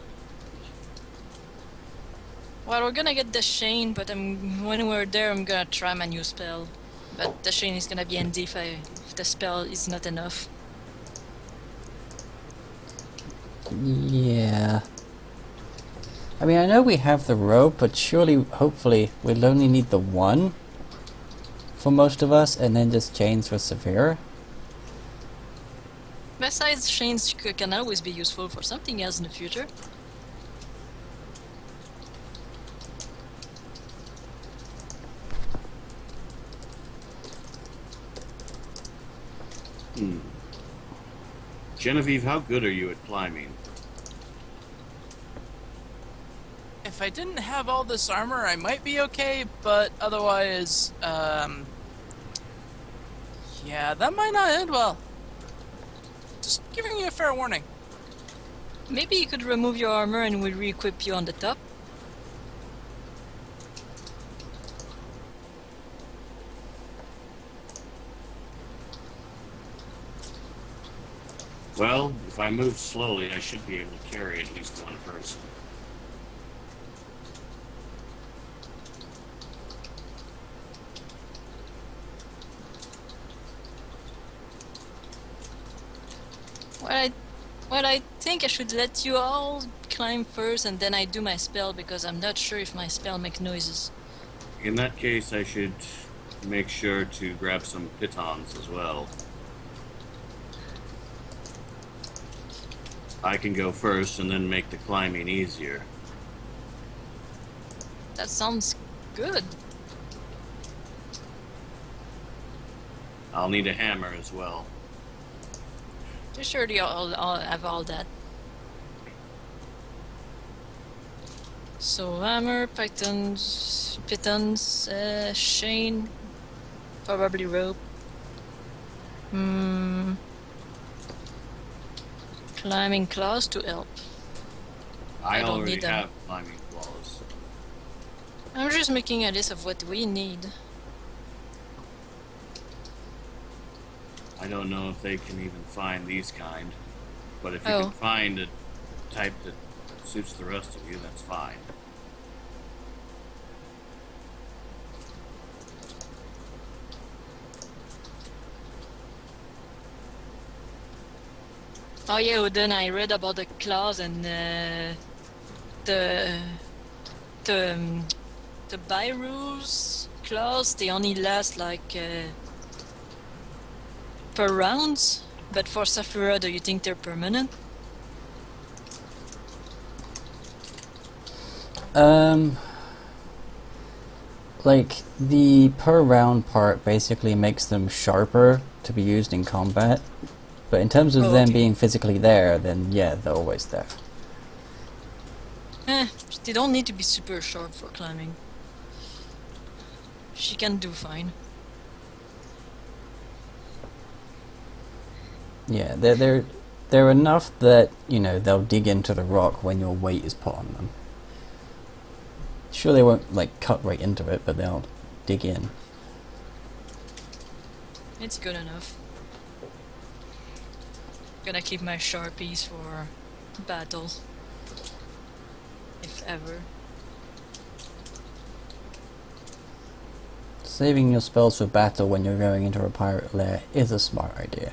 Well, we're gonna get the Shane, but when we're there, I'm gonna try my new spell. But the Shane is gonna be handy if the spell is not enough. Yeah. I mean, I know we have the rope, but surely, hopefully, we'll only need the one for most of us, and then just chains for severe. Besides, Shanes can always be useful for something else in the future. Genevieve, how good are you at climbing? If I didn't have all this armor, I might be okay, but otherwise, yeah, that might not end well. Just giving you a fair warning. Maybe you could remove your armor and we'll re-equip you on the top. Well, if I move slowly, I should be able to carry at least one person. Well, I think I should let you all climb first and then I do my spell because I'm not sure if my spell makes noises. In that case, I should make sure to grab some pitons as well. I can go first and then make the climbing easier. That sounds good. I'll need a hammer as well. You surely I'll have all that. So hammer, pitons, Shane, probably rope. Climbing claws to help. I don't already need them. have climbing claws. I'm just making a list of what we need. I don't know if they can even find these kind, but if you Oh. can find a type that suits the rest of you, that's fine. Oh yeah, Odin, I read about the claws and the Byru's claws. They only last like per rounds. But for Saphira, do you think they're permanent? Like, the per round part basically makes them sharper to be used in combat. But in terms of Oh, them okay. being physically there, then yeah, they're always there. They don't need to be super sharp for climbing. She can do fine. Yeah, they're enough that, you know, they'll dig into the rock when your weight is put on them. Sure, they won't, like, cut right into it, but they'll dig in. It's good enough. Gonna keep my sharpies for battle. If ever. Saving your spells for battle when you're going into a pirate lair is a smart idea.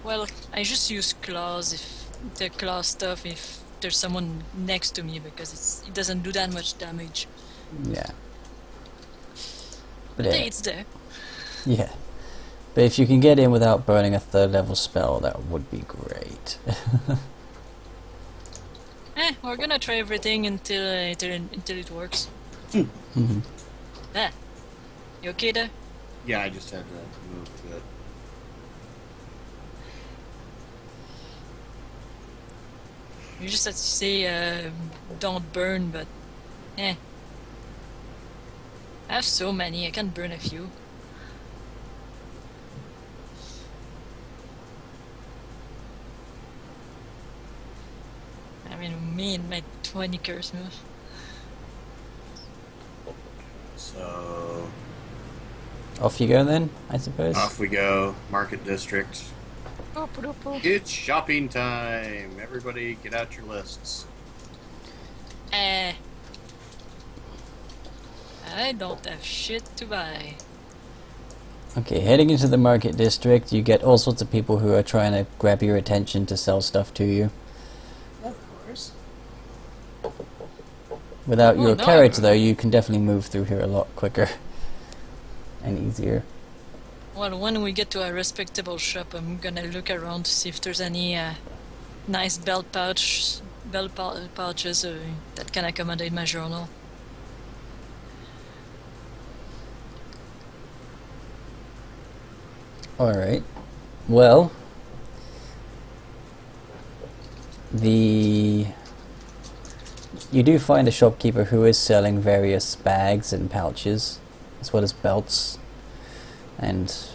Well, I just use claws if the claw stuff if there's someone next to me because it doesn't do that much damage. Yeah. But hey, it's there. Yeah. But if you can get in without burning a 3rd level spell, that would be great. We're gonna try everything until it works. Mhm. Ah, you okay there? Yeah, I just had to move a bit. You just have to say don't burn, but I have so many, I can burn a few. I mean, me and my 20 curse moves. So Off you go then, I suppose. off we go. Market district. Oh, poo. It's shopping time. Everybody, get out your lists. I don't have shit to buy. Okay, heading into the market district, you get all sorts of people who are trying to grab your attention to sell stuff to you. Of course. Without Oh, your no. carriage, though, you can definitely move through here a lot quicker and easier. Well, when we get to a respectable shop, I'm gonna look around to see if there's any nice pouches that can accommodate my journal. Alright. Well, you do find a shopkeeper who is selling various bags and pouches, as well as belts and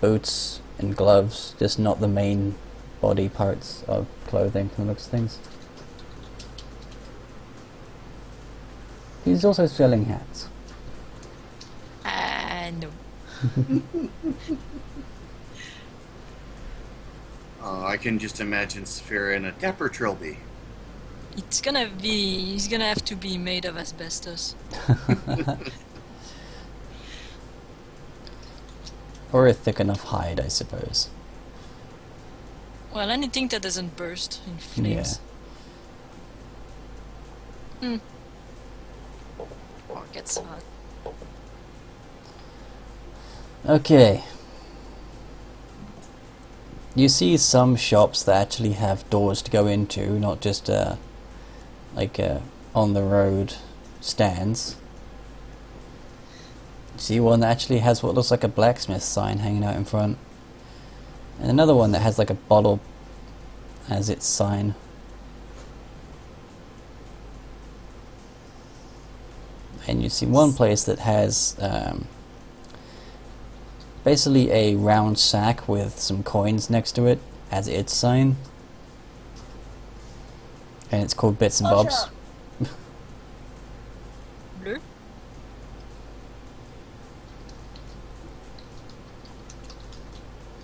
boots and gloves, just not the main body parts of clothing from the looks of things. He's also selling hats. No. Oh, I can just imagine Saphira in a dapper trilby. He's gonna have to be made of asbestos. Or a thick enough hide, I suppose. Well, anything that doesn't burst in flames. Or gets hot. Okay. You see some shops that actually have doors to go into, not just on the road stands. You see one that actually has what looks like a blacksmith sign hanging out in front. And another one that has like a bottle as its sign. And you see one place that has basically a round sack with some coins next to it as its sign. And it's called Bits and Oh, Bobs. sure. Blue?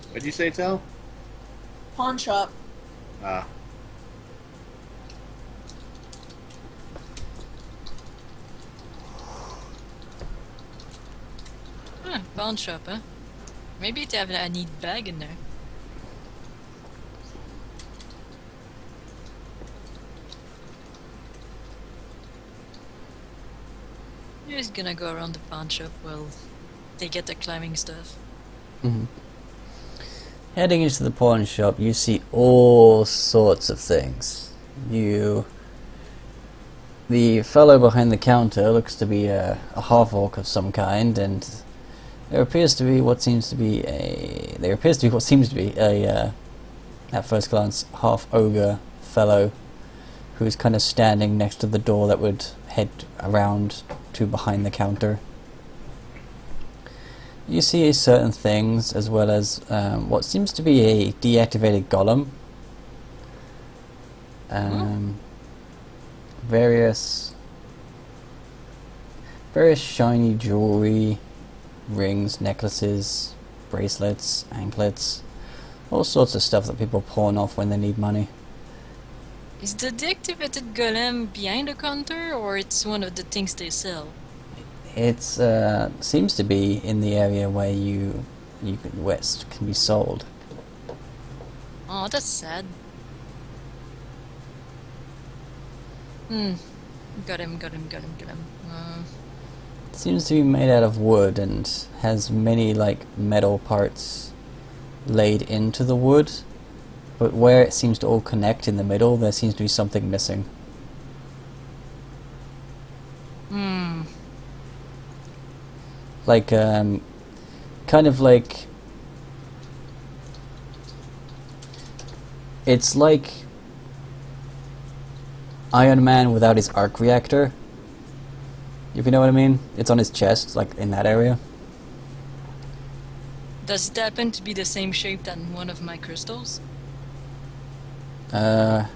What'd you say, Tal? Pawn shop. Ah. Pawn shop, huh? Maybe they have a neat bag in there. You're just gonna go around the pawn shop while they get the climbing stuff. Heading into the pawn shop, you see all sorts of things. The fellow behind the counter looks to be a half-orc of some kind, and there appears to be what seems to be a at first glance, half-ogre fellow who's kind of standing next to the door that would head around to behind the counter. You see certain things, as well as what seems to be a deactivated golem. Various shiny jewelry, rings, necklaces, bracelets, anklets, all sorts of stuff that people pawn off when they need money. Is the deactivated golem behind the counter, or it's one of the things they sell? It's seems to be in the area where where it can be sold. Oh, that's sad. Got him. It seems to be made out of wood and has many like metal parts laid into the wood, but where it seems to all connect in the middle, there seems to be something missing. Like kind of like it's like Iron Man without his arc reactor. If you know what I mean? It's on his chest, like in that area. Does it happen to be the same shape than one of my crystals? No.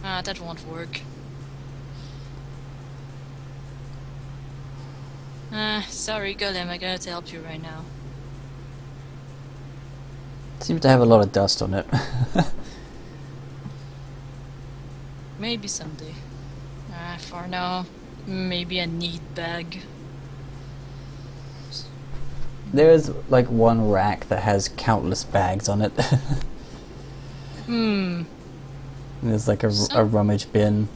Ah, that won't work. Sorry, Golem, I gotta help you right now. Seems to have a lot of dust on it. Maybe someday. For now, maybe a need bag. There's like one rack that has countless bags on it. There's like a rummage bin.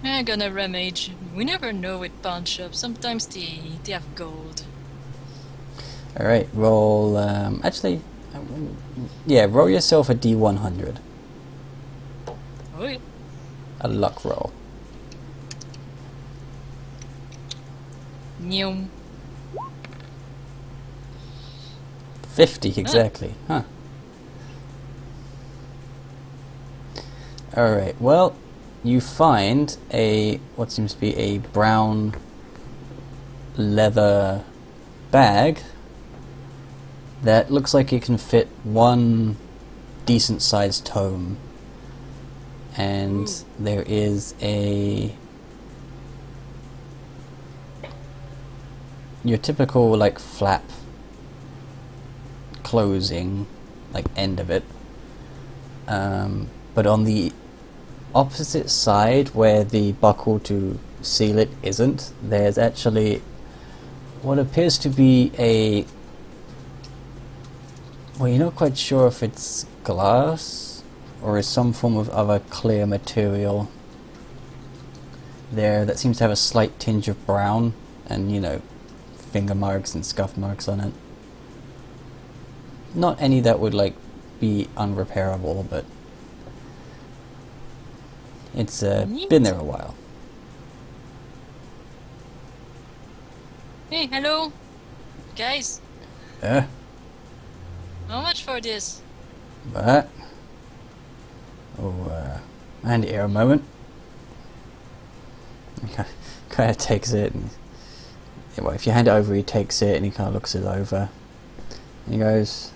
I'm gonna rummage. We never know with pawn shops. Sometimes they have gold. Alright, roll, roll yourself a D100. Okay. A luck roll. Neum. 50 exactly, huh. Alright, well, you find what seems to be a brown leather bag that looks like it can fit one decent sized tome. And there is your typical like flap closing, like end of it. But on the opposite side where the buckle to seal it isn't, there's actually what appears to be well, you're not quite sure if it's glass or is some form of other clear material there that seems to have a slight tinge of brown and, you know, finger marks and scuff marks on it. Not any that would like be unrepairable, but it's been there a while. Hey, hello, guys. How much for this? But oh, hand it here a moment. He kind of takes it, and well, if you hand it over, he takes it and he kind of looks it over. And he goes,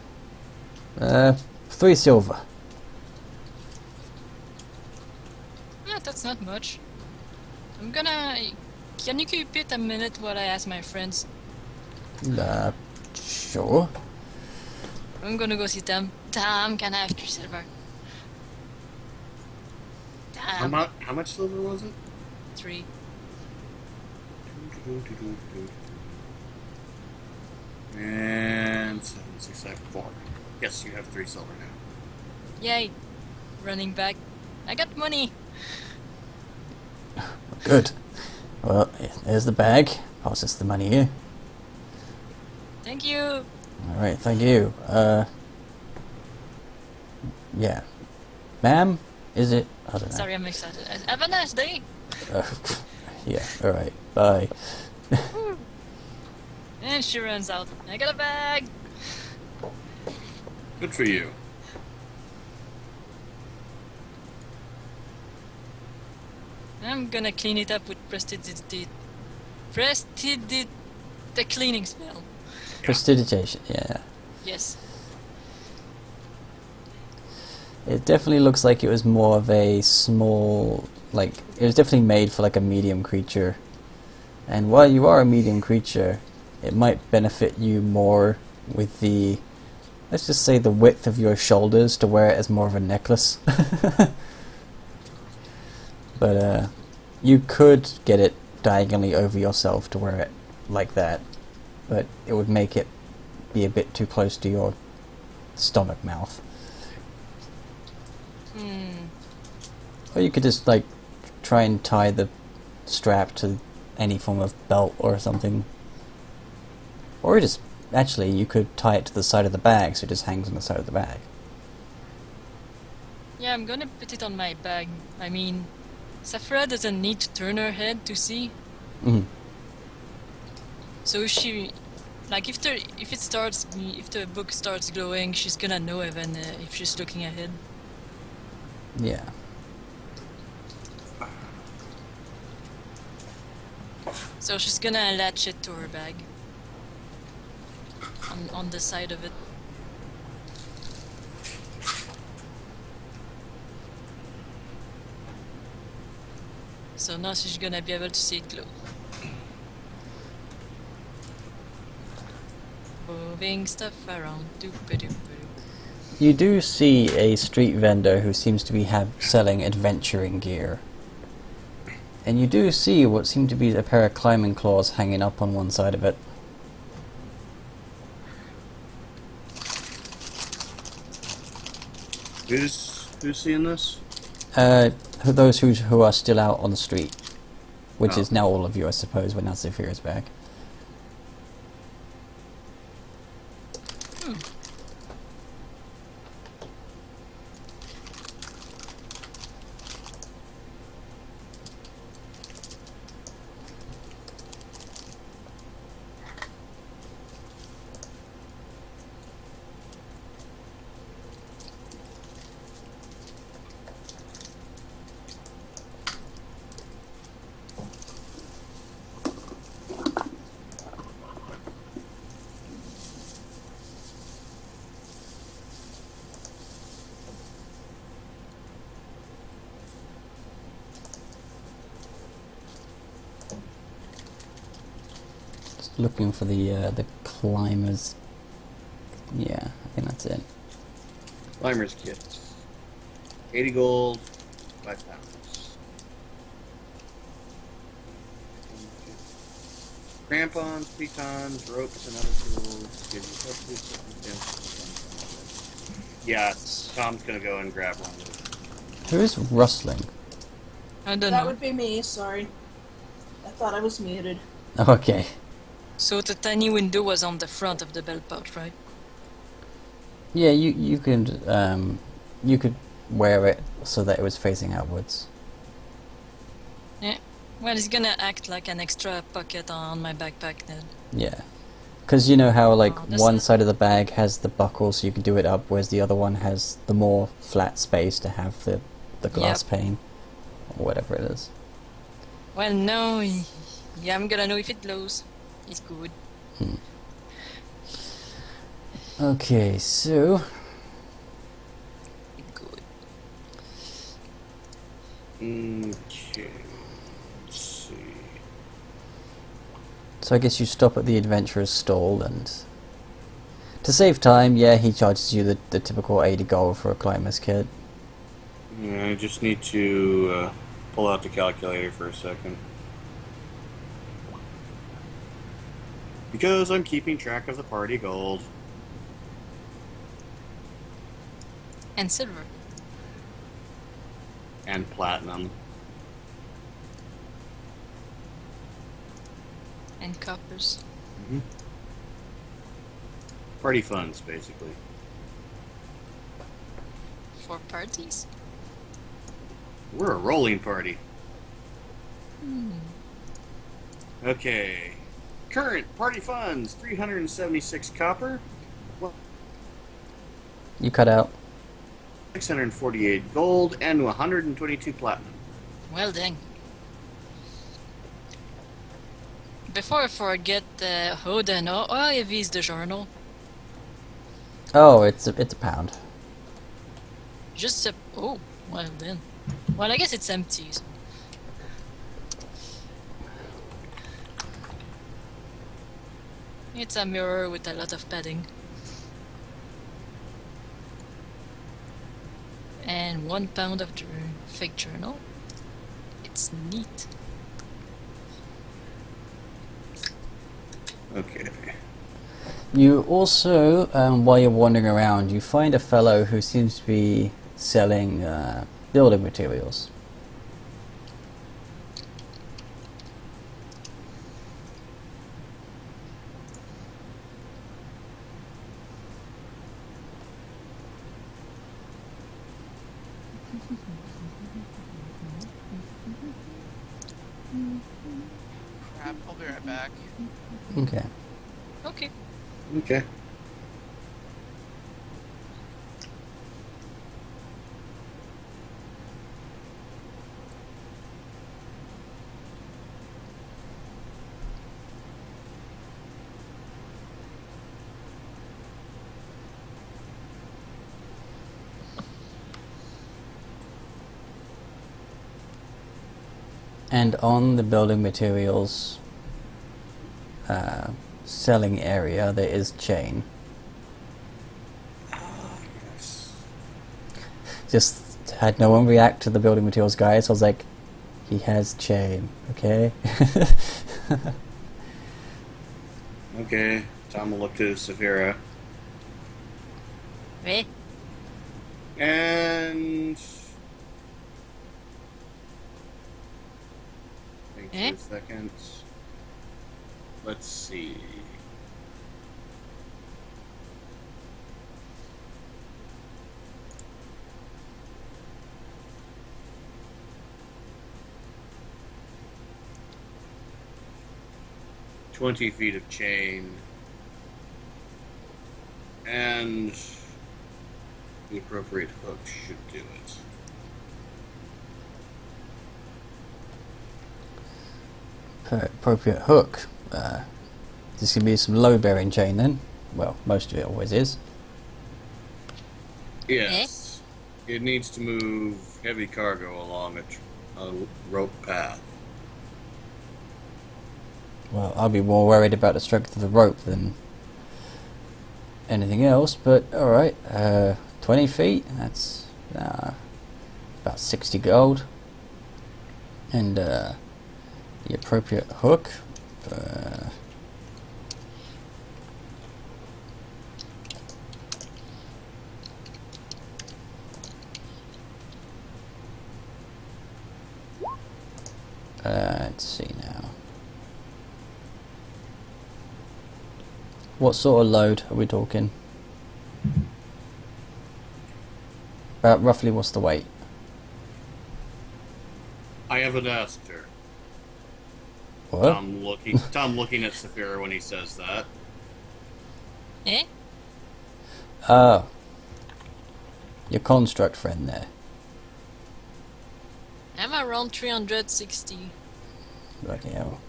3 silver. That's not much. Can you keep it a minute while I ask my friends? Sure. I'm gonna go see Tom. Tom, can I have 3 silver? Tom. How much silver was it? 3. And 7, 6, 7, 4. Yes, you have 3 silver now. Yay. Running back. I got money. Good. Well, there's the bag. Pass us the money here. Thank you. Alright, thank you. Yeah. Ma'am? Is it? I don't know. Sorry, I'm excited. Have a nice day. Yeah, alright. Bye. And she runs out. I got a bag. Good for you. I'm gonna clean it up with the cleaning spell. Prestidigitation, yeah. Yes. It definitely looks like it was more of a small, like, it was definitely made for like a medium creature. And while you are a medium creature, it might benefit you more with the let's just say the width of your shoulders to wear it as more of a necklace. But you could get it diagonally over yourself to wear it like that, but it would make it be a bit too close to your stomach mouth. Or you could just like try and tie the strap to any form of belt or something. Or just, actually, you could tie it to the side of the bag so it just hangs on the side of the bag. Yeah, I'm gonna put it on my bag. I mean, Saphira doesn't need to turn her head to see. Mhm. So if she, like, if the book starts glowing, she's gonna know even if she's looking ahead. Yeah. So she's gonna latch it to her bag. On the side of it. So now she's gonna be able to see it glow. Moving stuff around. Doop-a-doop-a-doop. You do see a street vendor who seems to be selling adventuring gear. And you do see what seem to be a pair of climbing claws hanging up on one side of it. Who's seeing this? Those who are still out on the street. Which Oh. is now all of you, I suppose, when now Saphira's back. Just looking for the climbers. Yeah, I think that's it. Climbers kit. 80 gold, 5 pounds. Crampons, pitons, ropes, and other tools. Give yourself to circumstances. Yeah, Tom's gonna go and grab one of those. Who is rustling? I don't That know. would be me, sorry. I thought I was muted. Okay. So the tiny window was on the front of the belt pouch, right? Yeah, you could wear it so that it was facing outwards. Yeah. Well, it's gonna act like an extra pocket on my backpack then. Yeah. Because you know how like Oh, that's one it. side of the bag has the buckle so you can do it up, whereas the other one has the more flat space to have the glass pane. Or whatever it is. Well, no. Yeah, I'm gonna know if it glows. It's good. Okay, so It's good. Okay. Let's see. I guess you stop at the adventurer's stall and to save time, yeah, he charges you the typical 80 gold for a climber's kit. Yeah, I just need to pull out the calculator for a second. Because I'm keeping track of the party gold. And silver. And platinum. And coppers. Party funds, basically. For parties. We're a rolling party. Okay. Current party funds, 376 copper, You cut out. 648 gold, and 122 platinum. Well done. Before I forget, Odin, how heavy is the journal? Oh, it's a pound. Just a... Oh, well then. Well, I guess it's empty. So. It's a mirror with a lot of padding. and 1 pound of fake journal. It's neat. Okay. You also, while you're wandering around, you find a fellow who seems to be selling building materials. Crap, I'll be right back. Okay. Okay. Okay. And on the building materials selling area, there is chain. Yes. Just had no one react to the building materials guy, so I was like, he has chain, okay? Okay. Tom will look to Saphira. Eh? And... Think Eh? for a second. Let's see. "20 feet of chain, and the appropriate hook should do it." Appropriate hook. This can be some low-bearing chain then. Well, most of it always is. Yes. It needs to move heavy cargo along a rope path. Well, I'll be more worried about the strength of the rope than anything else, but alright. 20 feet, that's about 60 gold. And the appropriate hook. Let's see now. What sort of load are we talking? About roughly what's the weight? I haven't asked her. What? Tom looking at Saphira when he says that. Eh? Oh. Your construct friend there. I'm around 360. Bloody hell.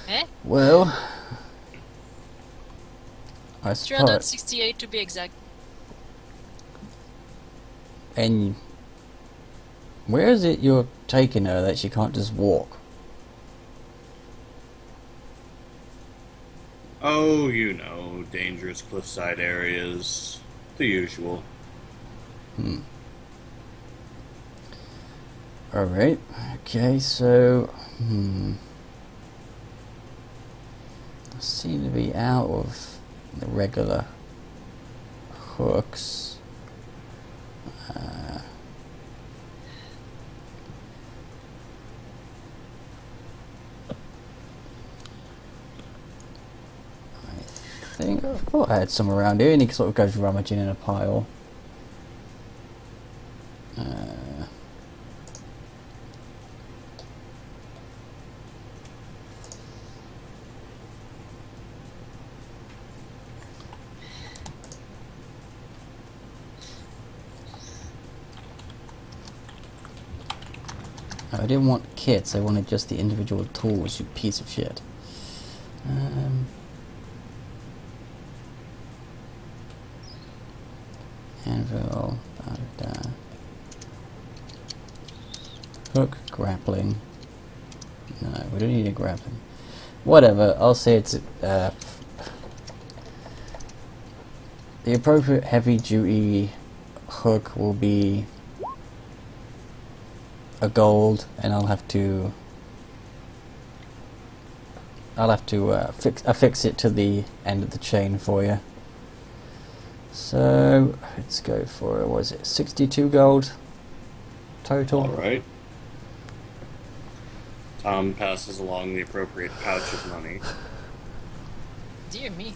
Eh? Well, I suppose. 368 to be exact. And where is it you're taking her that she can't just walk? Oh, you know, dangerous cliffside areas. The usual. Alright, okay, so... I seem to be out of the regular hooks. I thought I had some around here, and he sort of goes rummaging in a pile. I didn't want kits, I wanted just the individual tools, you piece of shit. Anvil, hook, grappling. No, we don't need a grappling. Whatever, I'll say it's the appropriate heavy duty hook will be a gold, and I'll have to affix it to the end of the chain for you. So let's go for, what was it, 62 gold total. All right. Tom passes along the appropriate pouch of money. Dear me.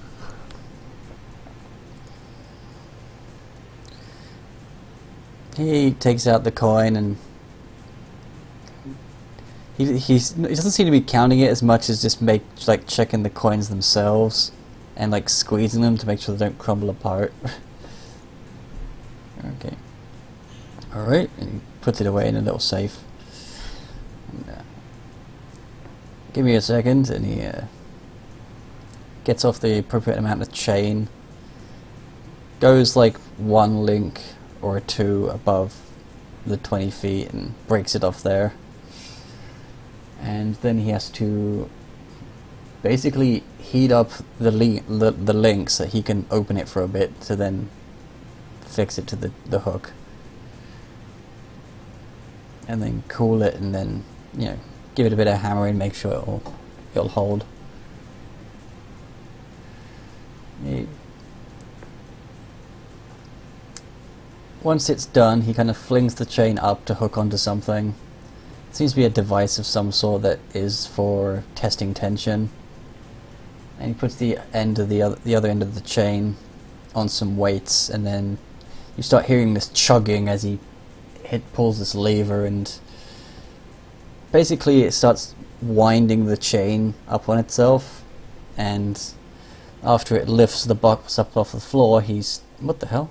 He takes out the coin, and he doesn't seem to be counting it as much as just checking the coins themselves and like squeezing them to make sure they don't crumble apart. Okay. Alright, and he puts it away in a little safe. And, give me a second, and he gets off the appropriate amount of chain, goes like one link or two above the 20 feet and breaks it off there. And then he has to basically heat up the link so he can open it for a bit to then fix it to the hook. And then cool it, and then, you know, give it a bit of hammering, make sure it'll hold. Once it's done, he kind of flings the chain up to hook onto something. It seems to be a device of some sort that is for testing tension. And he puts the end of the other end of the chain on some weights, and then you start hearing this chugging as he pulls this lever, and basically it starts winding the chain up on itself, and after it lifts the box up off the floor, he's... what the hell?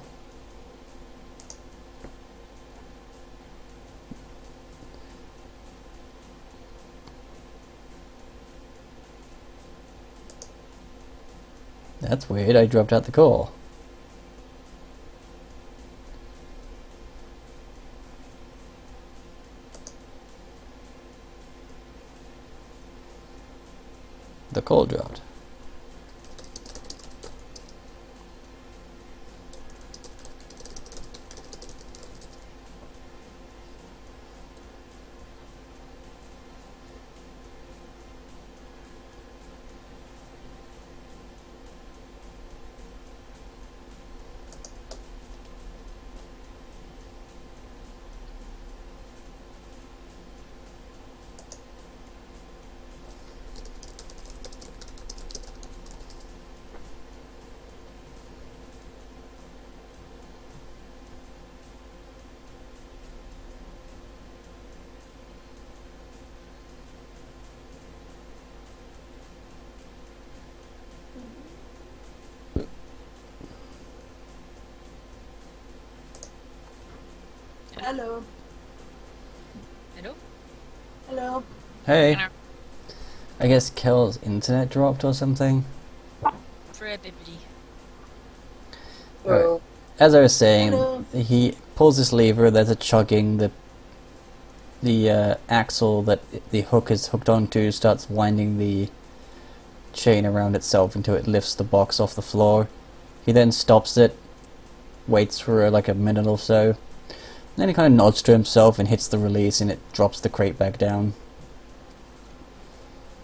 That's weird, I dropped out the call. The call dropped. Hello. Hello? Hello. Hey, Hello. I guess Kel's internet dropped or something. Probably. Right. As I was saying, Hello. he pulls this lever, there's a chugging, the axle that the hook is hooked onto starts winding the chain around itself until it lifts the box off the floor. He then stops it, waits for like a minute or so, and then he kind of nods to himself and hits the release, and it drops the crate back down.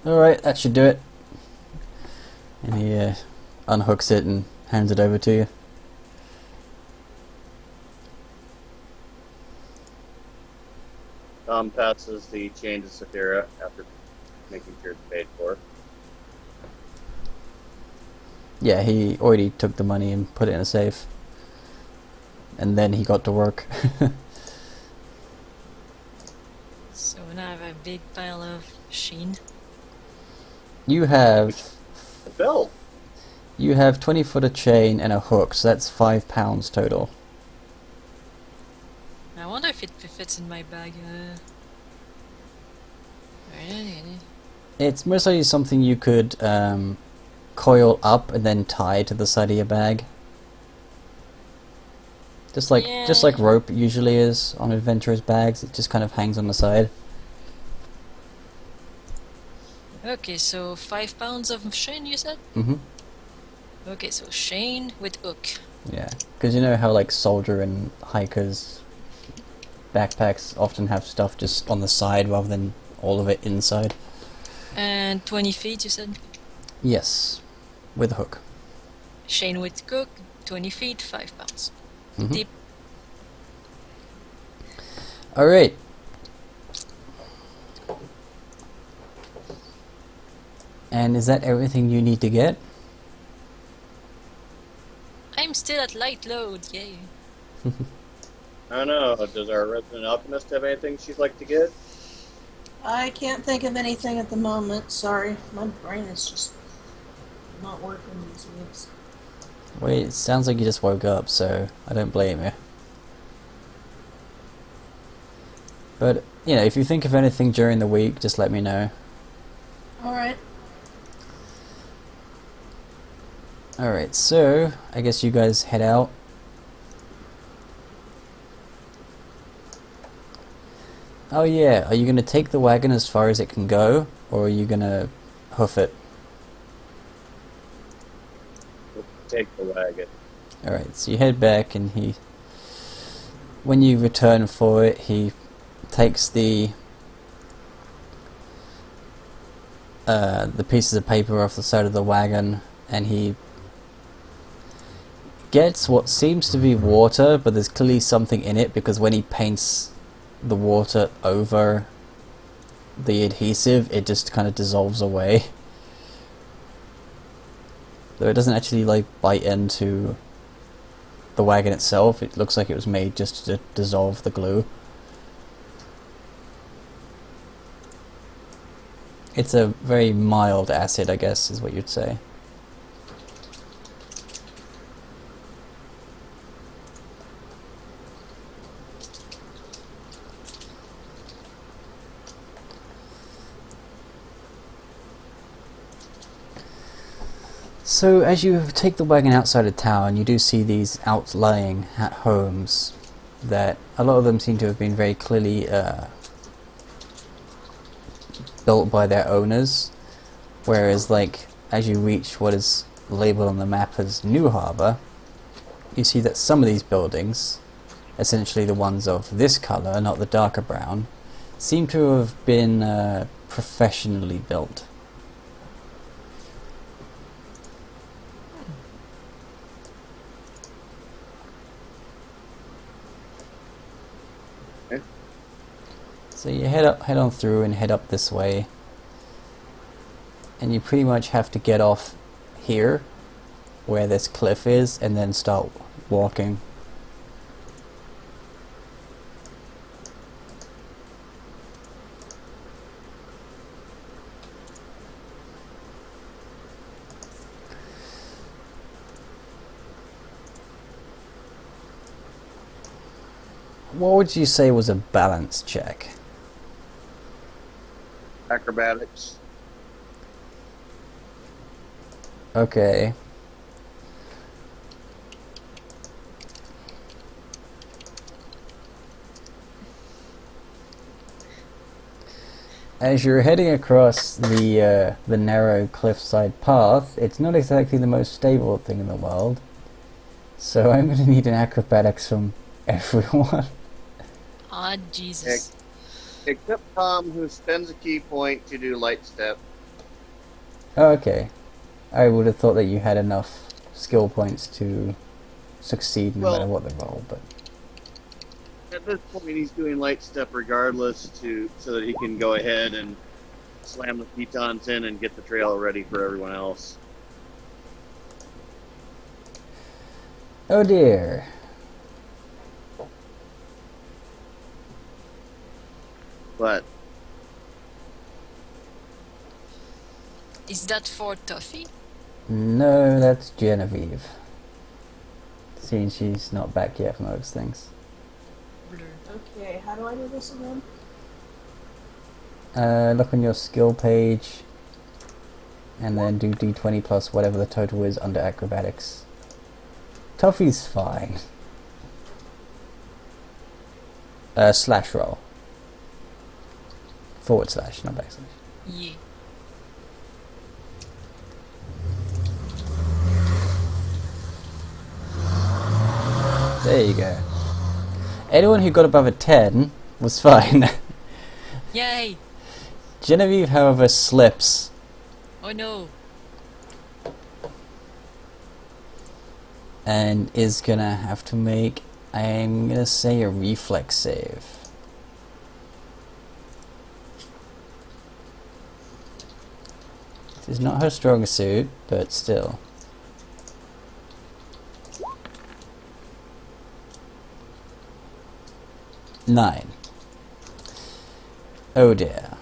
Alright, that should do it. And he unhooks it and hands it over to you. Tom passes the chain to Saphira after making sure it's paid for. Yeah, he already took the money and put it in a safe. And then he got to work. So now I have a big pile of sheen. You have The bill. 20 foot of chain and a hook, so that's £5 total. I wonder if it fits in my bag. It's most likely something you could coil up and then tie to the side of your bag. Just like rope usually is on adventurers' bags, it just kind of hangs on the side. Okay, so 5 pounds of chain, you said? Mhm. Okay, so chain with hook. Yeah, because you know how like soldier and hikers backpacks often have stuff just on the side rather than all of it inside. And 20 feet, you said? Yes, with a hook. Chain with cook, 20 feet, 5 pounds. Mhm. Deep. Alright. And is that everything you need to get? I'm still at light load, yay. I don't know. Does our resident alchemist have anything she'd like to get? I can't think of anything at the moment. Sorry, my brain is just not working these weeks. Wait, it sounds like you just woke up, so I don't blame you. But, you know, if you think of anything during the week, just let me know. Alright. Alright, so I guess you guys head out. Oh yeah, are you going to take the wagon as far as it can go, or are you going to hoof it? We'll take the wagon. Alright, so you head back and when you return for it, he takes the pieces of paper off the side of the wagon and he gets what seems to be water, but there's clearly something in it because when he paints the water over the adhesive, it just kind of dissolves away. Though it doesn't actually like bite into the wagon itself, it looks like it was made just to dissolve the glue. It's a very mild acid, I guess, is what you'd say. So as you take the wagon outside of town, you do see these outlying homes that a lot of them seem to have been very clearly built by their owners, whereas like as you reach what is labeled on the map as New Harbour, you see that some of these buildings, essentially the ones of this colour, not the darker brown, seem to have been professionally built. So you head on through and head up this way, and you pretty much have to get off here, where this cliff is, and then start walking. What would you say was a balance check? Acrobatics. Okay. As you're heading across the narrow cliffside path, it's not exactly the most stable thing in the world. So I'm going to need an acrobatics from everyone. Ah, Jesus. Except Tom, who spends a key point to do light step. Okay. I would have thought that you had enough skill points to succeed no matter what the roll, but... At this point, he's doing light step regardless, so that he can go ahead and slam the pitons in and get the trail ready for everyone else. Oh dear. But Is that for Tuffy? No, that's Genevieve. Seeing she's not back yet from those things. Blur. Okay, how do I do this again? Look on your skill page, and then do d20 plus whatever the total is under acrobatics. Tuffy's fine. Slash roll. / not backslash. Yeah. There you go. Anyone who got above a 10 was fine. Yay! Genevieve, however, slips. Oh no. And is gonna have to make, I'm gonna say, a reflex save. This is not her strongest suit, but still. Nine. Oh dear.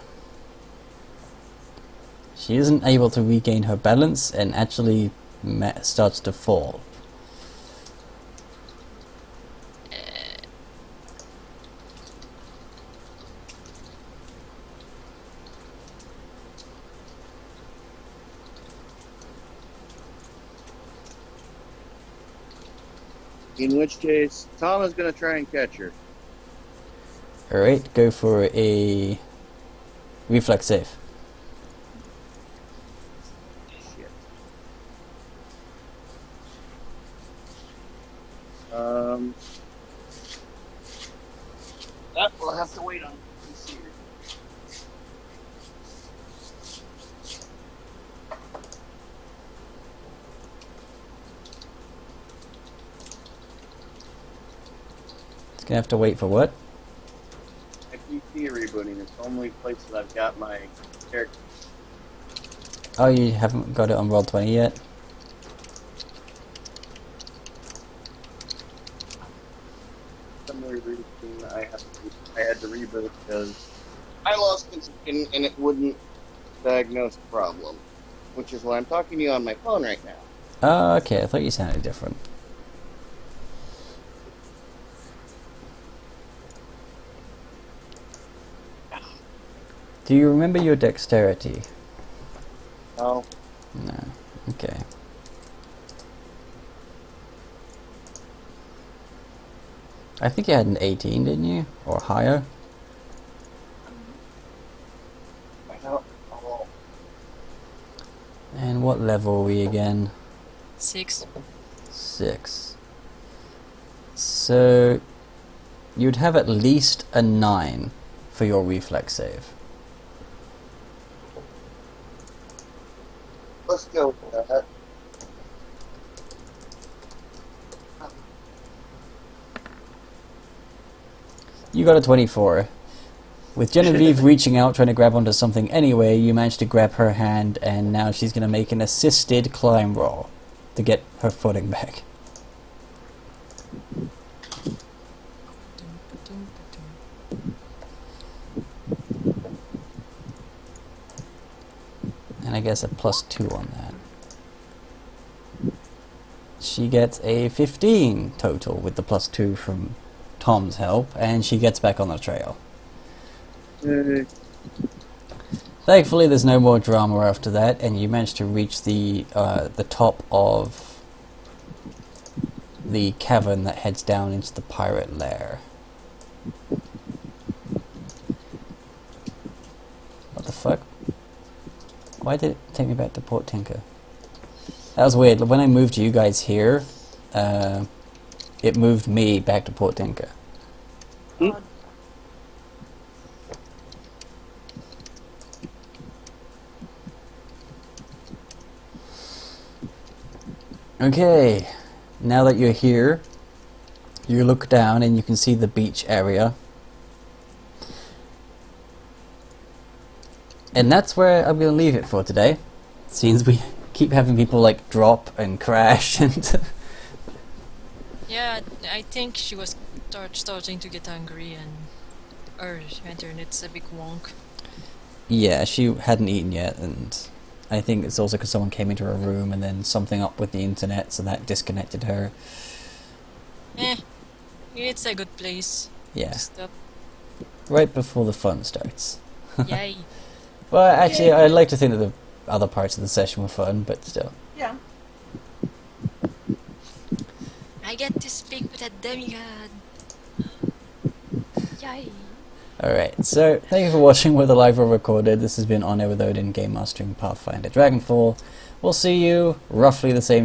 She isn't able to regain her balance and actually starts to fall. In which case, Tom is going to try and catch her. Alright, go for a reflex save. Shit. That we'll have to wait on. Let's see here. It's gonna have to wait for what? My PC rebooting. It's the only place that I've got my character. Oh, you haven't got it on Roll20 yet? For some weird reason, I had to reboot because I lost connection and it wouldn't diagnose the problem, which is why I'm talking to you on my phone right now. Oh, okay, I thought you sounded different. Do you remember your dexterity? Oh, No. Okay. I think you had an 18, didn't you? Or higher? I don't. Oh, And what level are we again? 6. 6. So you'd have at least a 9 for your reflex save. let's go with that. You got a 24. With Genevieve reaching out, trying to grab onto something anyway, you managed to grab her hand, and now she's going to make an assisted climb roll to get her footing back. And I guess a +2 on that. She gets a 15 total with the +2 from Tom's help, and she gets back on the trail. Thankfully, there's no more drama after that, and you manage to reach the top of the cavern that heads down into the pirate lair. What the fuck? Why did it take me back to Port Tinker? That was weird. When I moved you guys here, it moved me back to Port Tinker. Odd. Okay, now that you're here, you look down and you can see the beach area. And that's where I'm going to leave it for today. Seems we keep having people like drop and crash and... Yeah, I think she was starting to get angry and her internet's a big wonk. Yeah, she hadn't eaten yet, and I think it's also because someone came into her room and then something up with the internet, so that disconnected her. It's a good place Yeah, to stop. right before the fun starts. Yay. Well, actually, I'd like to think that the other parts of the session were fun, but still. Yeah. I get to speak with a demigod. Yay. Alright, so thank you for watching whether live or recorded. This has been On Air with Odin, Gamemastering Pathfinder Dragonfall. We'll see you roughly the same